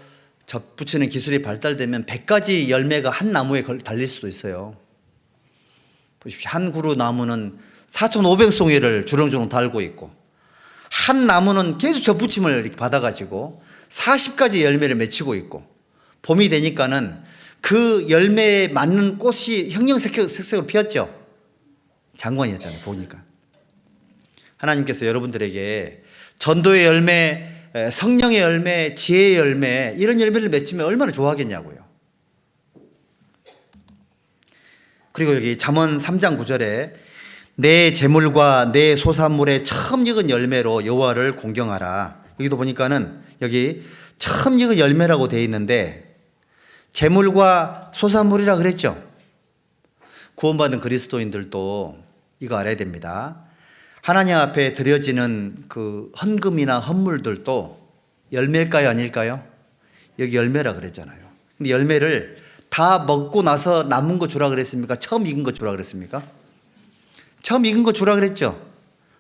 접붙이는 기술이 발달되면 100가지 열매가 한 나무에 달릴 수도 있어요. 보십시오. 한 그루 나무는 4,500송이를 주렁주렁 달고 있고, 한 나무는 계속 접붙임을 이렇게 받아가지고 40가지 열매를 맺히고 있고, 봄이 되니까는 그 열매에 맞는 꽃이 형형색색으로 피었죠. 장관이었잖아요, 보니까. 하나님께서 여러분들에게 전도의 열매, 성령의 열매, 지혜의 열매, 이런 열매를 맺히면 얼마나 좋아하겠냐고요. 그리고 여기 잠언 3장 9절에 내 재물과 내 소산물의 처음 익은 열매로 여호와를 공경하라. 여기도 보니까는 여기 처음 익은 열매라고 되어 있는데 재물과 소산물이라 그랬죠. 구원받은 그리스도인들도 이거 알아야 됩니다. 하나님 앞에 드려지는 그 헌금이나 헌물들도 열매일까요, 아닐까요? 여기 열매라 그랬잖아요. 근데 열매를 다 먹고 나서 남은 거 주라 그랬습니까? 처음 익은 거 주라 그랬습니까? 처음 익은 거 주라 그랬죠.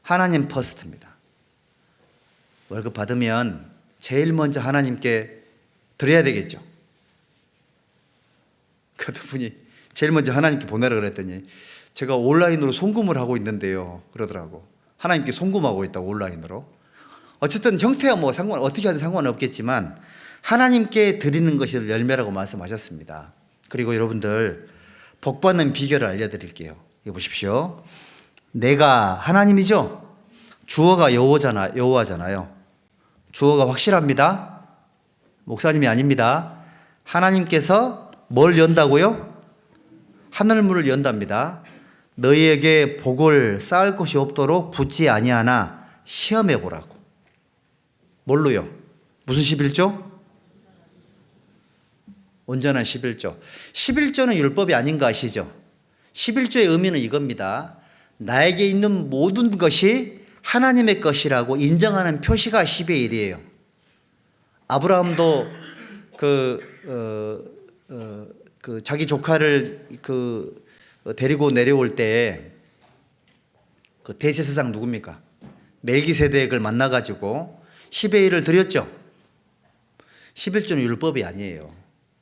하나님 퍼스트입니다. 월급 받으면 제일 먼저 하나님께 드려야 되겠죠. 그 분이 제일 먼저 하나님께 보내라 그랬더니 제가 온라인으로 송금을 하고 있는데요, 그러더라고. 하나님께 송금하고 있다고, 온라인으로. 어쨌든 형태와 뭐 어떻게 하든 상관없겠지만 하나님께 드리는 것이 열매라고 말씀하셨습니다. 그리고 여러분들 복받는 비결을 알려드릴게요. 이거 보십시오. 내가 하나님이죠. 주어가 여호와잖아요. 주어가 확실합니다. 목사님이 아닙니다. 하나님께서 뭘 연다고요? 하늘문을 연답니다. 너희에게 복을 쌓을 곳이 없도록 붙지 아니하나 시험해 보라고. 뭘로요? 무슨 11조? 온전한 11조. 11조는 율법이 아닌 거 아시죠? 11조의 의미는 이겁니다. 나에게 있는 모든 것이 하나님의 것이라고 인정하는 표시가 10의 1이에요. 아브라함도 자기 조카를 데리고 내려올 때 그 대제사장 누굽니까? 멜기세덱을 만나가지고 10의 1을 드렸죠. 11조는 율법이 아니에요.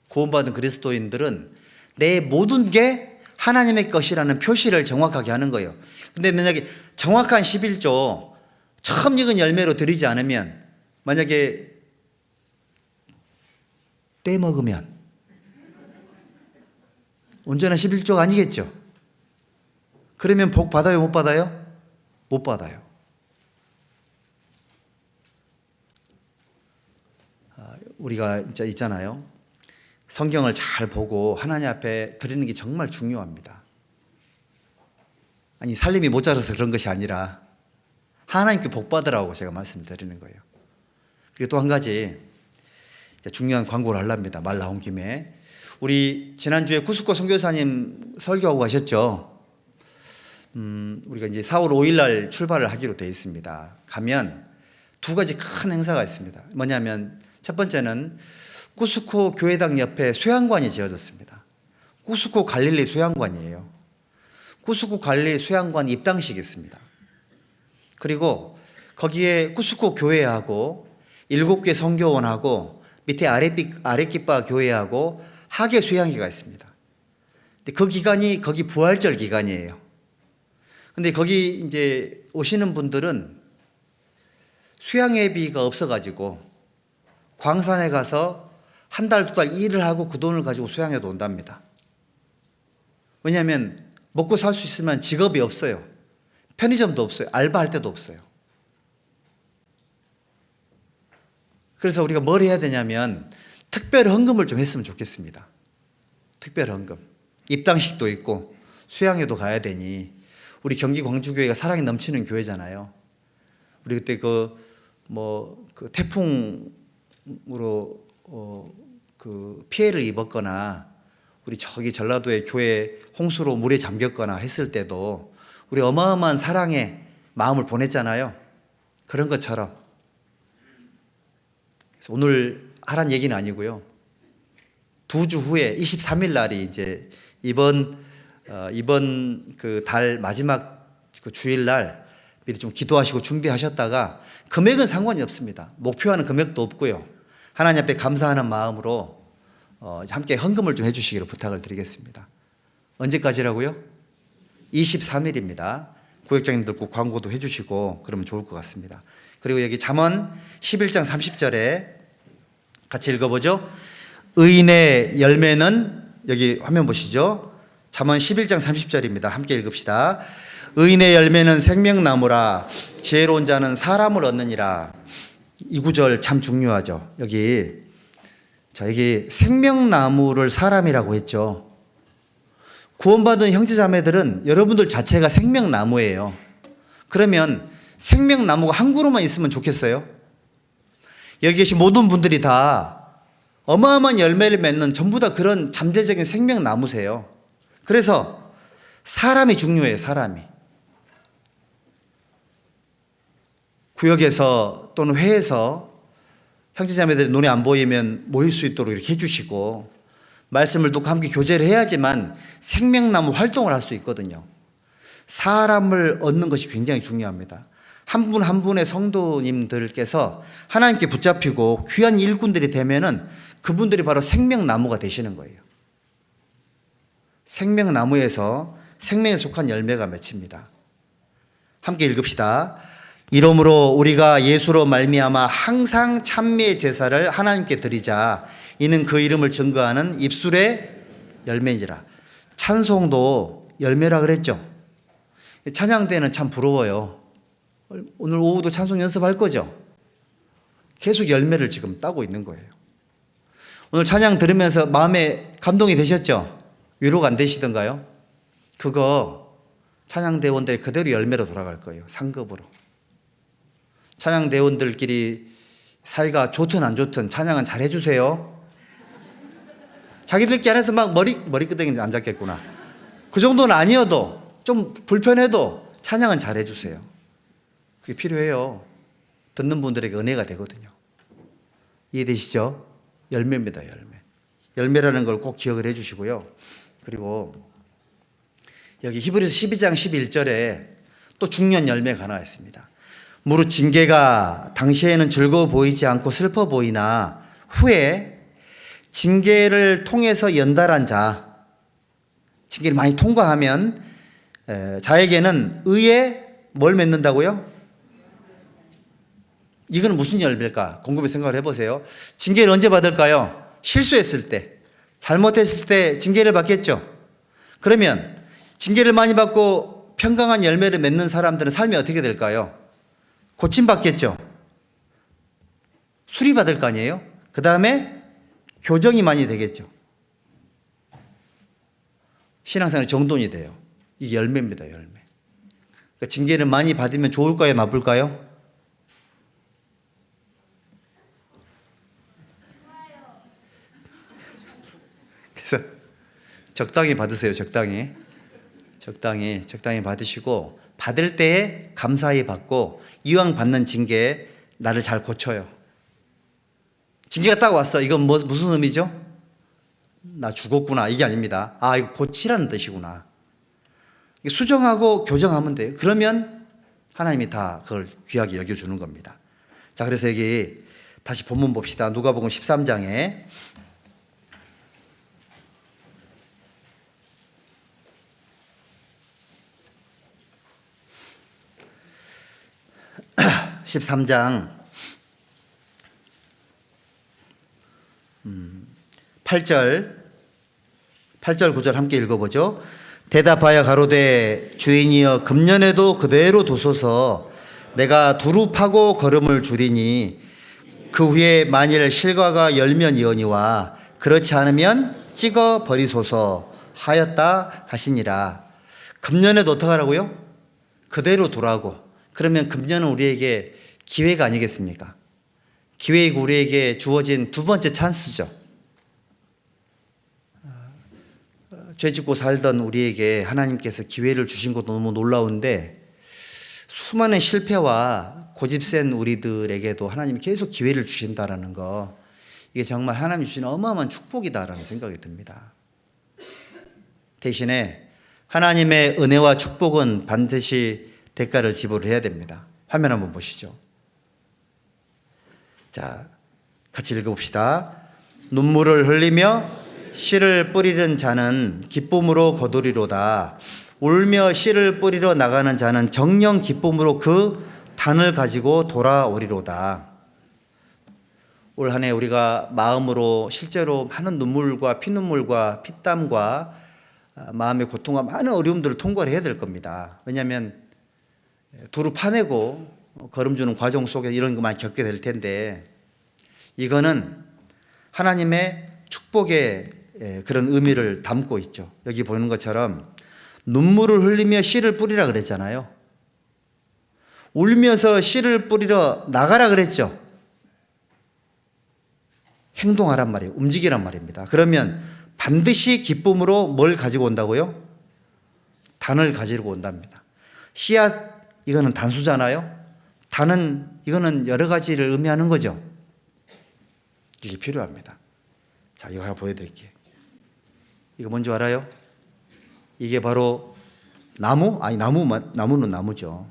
구원받은 그리스도인들은 내 모든 게 하나님의 것이라는 표시를 정확하게 하는 거예요. 근데 만약에 정확한 11조 처음 익은 열매로 드리지 않으면, 만약에 떼먹으면 온전한 11조가 아니겠죠. 그러면 복 받아요, 못 받아요? 못 받아요. 우리가 진짜 있잖아요. 성경을 잘 보고 하나님 앞에 드리는 게 정말 중요합니다. 아니, 살림이 모자라서 그런 것이 아니라 하나님께 복 받으라고 제가 말씀드리는 거예요. 그리고 또 한 가지 중요한 광고를 하려합니다. 말 나온 김에. 우리 지난주에 구스코 선교사님 설교하고 가셨죠. 우리가 이제 4월 5일 날 출발을 하기로 되어 있습니다. 가면 두 가지 큰 행사가 있습니다. 뭐냐면 첫 번째는 구스코 교회당 옆에 수양관이 지어졌습니다. 구스코 갈릴리 수양관이에요. 구스코 갈릴리 수양관 입당식이 있습니다. 그리고 거기에 구스코 교회하고 7개 선교원하고 밑에 아랫깃바 교회하고 하계 수양회가 있습니다. 근데 그 기간이 거기 부활절 기간이에요. 근데 거기 이제 오시는 분들은 수양회비가 없어가지고 광산에 가서 한 달, 두 달 일을 하고 그 돈을 가지고 수양회도 온답니다. 왜냐하면 먹고 살 수 있으면 직업이 없어요. 편의점도 없어요. 알바할 데도 없어요. 그래서 우리가 뭘 해야 되냐면 특별 헌금을 좀 했으면 좋겠습니다. 특별 헌금. 입당식도 있고 수양회도 가야 되니, 우리 경기 광주교회가 사랑이 넘치는 교회잖아요. 우리 그때 그 태풍으로 그 피해를 입었거나 우리 저기 전라도의 교회 홍수로 물에 잠겼거나 했을 때도 우리 어마어마한 사랑의 마음을 보냈잖아요. 그런 것처럼. 그래서 오늘 하란 얘기는 아니고요. 2주 후에 23일 날이 이제 이번 그 달 마지막 그 주일 날 미리 좀 기도하시고 준비하셨다가, 금액은 상관이 없습니다. 목표하는 금액도 없고요. 하나님 앞에 감사하는 마음으로 함께 헌금을 좀 해주시기를 부탁을 드리겠습니다. 언제까지라고요? 23일입니다. 구역장님들 꼭 광고도 해주시고 그러면 좋을 것 같습니다. 그리고 여기 잠언 11장 30절에 같이 읽어보죠. 의인의 열매는, 여기 화면 보시죠. 잠언 11장 30절입니다. 함께 읽읍시다. 의인의 열매는 생명나무라, 지혜로운 자는 사람을 얻느니라. 이 구절 참 중요하죠. 여기 생명나무를 사람이라고 했죠. 구원받은 형제자매들은 여러분들 자체가 생명나무예요. 그러면 생명나무가 한 그루만 있으면 좋겠어요? 여기 계신 모든 분들이 다 어마어마한 열매를 맺는 전부 다 그런 잠재적인 생명나무세요. 그래서 사람이 중요해요. 사람이. 구역에서 또는 회에서 형제자매들이 눈에 안 보이면 모일 수 있도록 이렇게 해주시고, 말씀을 듣고 함께 교제를 해야지만 생명나무 활동을 할 수 있거든요. 사람을 얻는 것이 굉장히 중요합니다. 한 분 한 분의 성도님들께서 하나님께 붙잡히고 귀한 일꾼들이 되면은 그분들이 바로 생명나무가 되시는 거예요. 생명나무에서 생명에 속한 열매가 맺힙니다. 함께 읽읍시다. 이러므로 우리가 예수로 말미암아 항상 찬미의 제사를 하나님께 드리자. 이는 그 이름을 증거하는 입술의 열매니라. 찬송도 열매라 그랬죠. 찬양대는 참 부러워요. 오늘 오후도 찬송 연습할 거죠. 계속 열매를 지금 따고 있는 거예요. 오늘 찬양 들으면서 마음에 감동이 되셨죠? 위로가 안 되시던가요? 그거 찬양대원들이 그대로 열매로 돌아갈 거예요. 상급으로. 찬양대원들끼리 사이가 좋든 안 좋든 찬양은 잘 해주세요. 자기들끼리 안에서 막 머리끄댕이 앉았겠구나. 그 정도는 아니어도 좀 불편해도 찬양은 잘 해주세요. 그게 필요해요. 듣는 분들에게 은혜가 되거든요. 이해되시죠? 열매입니다. 열매. 열매라는 걸 꼭 기억을 해주시고요. 그리고 여기 히브리서 12장 11절에 또 중요한 열매가 하나 있습니다. 무릇 징계가 당시에는 즐거워 보이지 않고 슬퍼 보이나 후에 징계를 통해서 연달한 자, 징계를 많이 통과하면 자에게는 의에 뭘 맺는다고요? 이건 무슨 열매일까? 곰곰이 생각을 해보세요. 징계를 언제 받을까요? 실수했을 때, 잘못했을 때 징계를 받겠죠. 그러면 징계를 많이 받고 평강한 열매를 맺는 사람들은 삶이 어떻게 될까요? 고침받겠죠. 수리받을 거 아니에요? 그 다음에 교정이 많이 되겠죠. 신앙생활이 정돈이 돼요. 이게 열매입니다, 열매. 그러니까 징계를 많이 받으면 좋을까요, 나쁠까요? 그래서 적당히 받으세요, 적당히. 적당히 받으시고, 받을 때에 감사히 받고, 이왕 받는 징계에 나를 잘 고쳐요. 징계가 딱 왔어. 이건 무슨 의미죠? 나 죽었구나. 이게 아닙니다. 아, 이거 고치라는 뜻이구나. 수정하고 교정하면 돼요. 그러면 하나님이 다 그걸 귀하게 여겨주는 겁니다. 자, 그래서 여기 다시 본문 봅시다. 누가복음 13장에 13장 8절 9절 함께 읽어보죠. 대답하여 가로되 주인이여 금년에도 그대로 두소서 내가 두루 파고 걸음을 줄이니 그 후에 만일 실과가 열면이오니와 그렇지 않으면 찍어 버리소서 하였다 하시니라. 금년에도 어떻게 하라고요? 그대로 두라고. 그러면 금년은 우리에게 기회가 아니겠습니까? 기회이고 우리에게 주어진 두 번째 찬스죠. 죄 짓고 살던 우리에게 하나님께서 기회를 주신 것도 너무 놀라운데 수많은 실패와 고집센 우리들에게도 하나님이 계속 기회를 주신다라는 거, 이게 정말 하나님이 주신 어마어마한 축복이다라는 생각이 듭니다. 대신에 하나님의 은혜와 축복은 반드시 대가를 지불해야 됩니다. 화면 한번 보시죠. 자, 같이 읽어봅시다. 눈물을 흘리며 씨를 뿌리는 자는 기쁨으로 거두리로다. 울며 씨를 뿌리러 나가는 자는 정녕 기쁨으로 그 단을 가지고 돌아오리로다. 올 한 해 우리가 마음으로 실제로 많은 눈물과 피눈물과 피땀과 마음의 고통과 많은 어려움들을 통과를 해야 될 겁니다. 왜냐하면 두루 파내고 걸음주는 과정 속에 이런 것만 겪게 될 텐데, 이거는 하나님의 축복의 그런 의미를 담고 있죠. 여기 보는 것처럼 눈물을 흘리며 씨를 뿌리라 그랬잖아요. 울면서 씨를 뿌리러 나가라 그랬죠. 행동하란 말이에요. 움직이란 말입니다. 그러면 반드시 기쁨으로 뭘 가지고 온다고요? 단을 가지고 온답니다. 씨앗, 이거는 단수잖아요. 단은, 이거는 여러 가지를 의미하는 거죠. 이게 필요합니다. 자, 이거 하나 보여드릴게요. 이거 뭔지 알아요? 이게 바로 나무? 아니, 나무는 나무죠.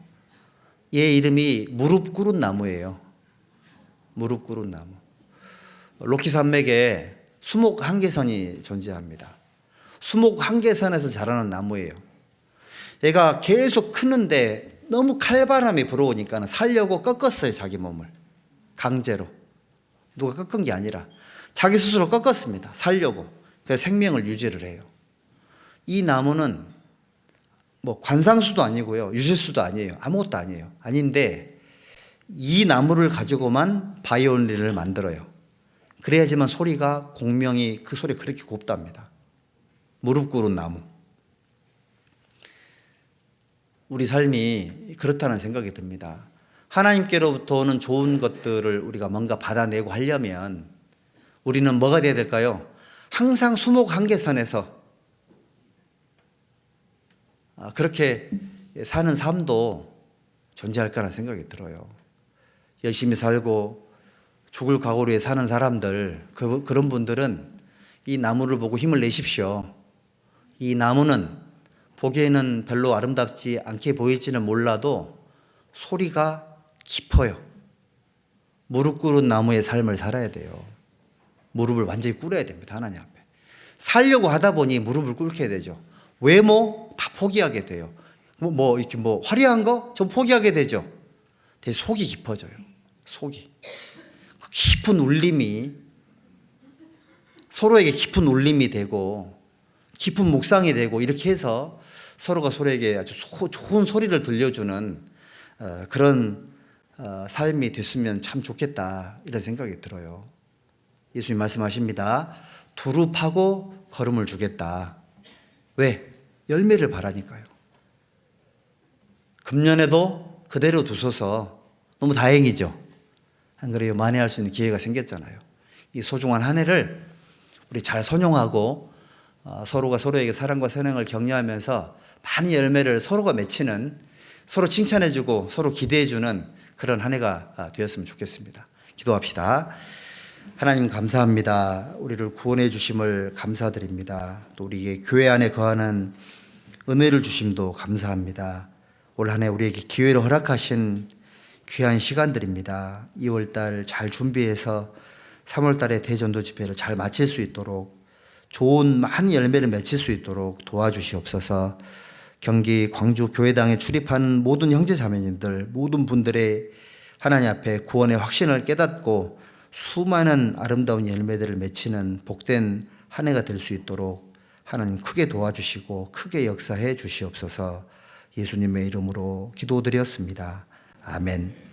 얘 이름이 무릎 꿇은 나무예요. 무릎 꿇은 나무. 로키 산맥에 수목 한계선이 존재합니다. 수목 한계선에서 자라는 나무예요. 얘가 계속 크는데 너무 칼바람이 불어오니까 살려고 꺾었어요, 자기 몸을. 강제로. 누가 꺾은 게 아니라 자기 스스로 꺾었습니다. 살려고. 그래서 생명을 유지를 해요. 이 나무는 뭐 관상수도 아니고요, 유실수도 아니에요, 아무것도 아니에요. 아닌데 이 나무를 가지고만 바이올린을 만들어요. 그래야지만 소리가, 공명이, 그 소리 그렇게 곱답니다. 무릎 꿇은 나무. 우리 삶이 그렇다는 생각이 듭니다. 하나님께로부터 오는 좋은 것들을 우리가 뭔가 받아내고 하려면 우리는 뭐가 돼야 될까요? 항상 수목 한계선에서 그렇게 사는 삶도 존재할까라는 생각이 들어요. 열심히 살고 죽을 각오로 사는 사람들, 그런 분들은 이 나무를 보고 힘을 내십시오. 이 나무는 보기에는 별로 아름답지 않게 보일지는 몰라도 소리가 깊어요. 무릎 꿇은 나무의 삶을 살아야 돼요. 무릎을 완전히 꿇어야 됩니다. 하나님 앞에. 살려고 하다 보니 무릎을 꿇게 되죠. 외모 다 포기하게 돼요. 이렇게 화려한 거 좀 포기하게 되죠. 되게 속이 깊어져요. 속이. 그 깊은 울림이 서로에게 깊은 울림이 되고 깊은 묵상이 되고 이렇게 해서 서로가 서로에게 아주 좋은 소리를 들려주는 그런 삶이 됐으면 참 좋겠다 이런 생각이 들어요. 예수님 말씀하십니다. 두루 파고 거름을 주겠다. 왜? 열매를 바라니까요. 금년에도 그대로 두셔서 너무 다행이죠. 안 그래요? 만회할 수 있는 기회가 생겼잖아요. 이 소중한 한 해를 우리 잘 선용하고 서로가 서로에게 사랑과 선행을 격려하면서 많은 열매를 서로가 맺히는, 서로 칭찬해주고 서로 기대해주는 그런 한 해가 되었으면 좋겠습니다. 기도합시다. 하나님 감사합니다. 우리를 구원해 주심을 감사드립니다. 또 우리에게 교회 안에 거하는 은혜를 주심도 감사합니다. 올 한 해 우리에게 기회를 허락하신 귀한 시간들입니다. 2월달 잘 준비해서 3월달에 대전도 집회를 잘 마칠 수 있도록 좋은 많은 열매를 맺힐 수 있도록 도와주시옵소서. 경기 광주 교회당에 출입하는 모든 형제 자매님들, 모든 분들의 하나님 앞에 구원의 확신을 깨닫고 수많은 아름다운 열매들을 맺히는 복된 한 해가 될 수 있도록 하나님 크게 도와주시고 크게 역사해 주시옵소서. 예수님의 이름으로 기도드렸습니다. 아멘.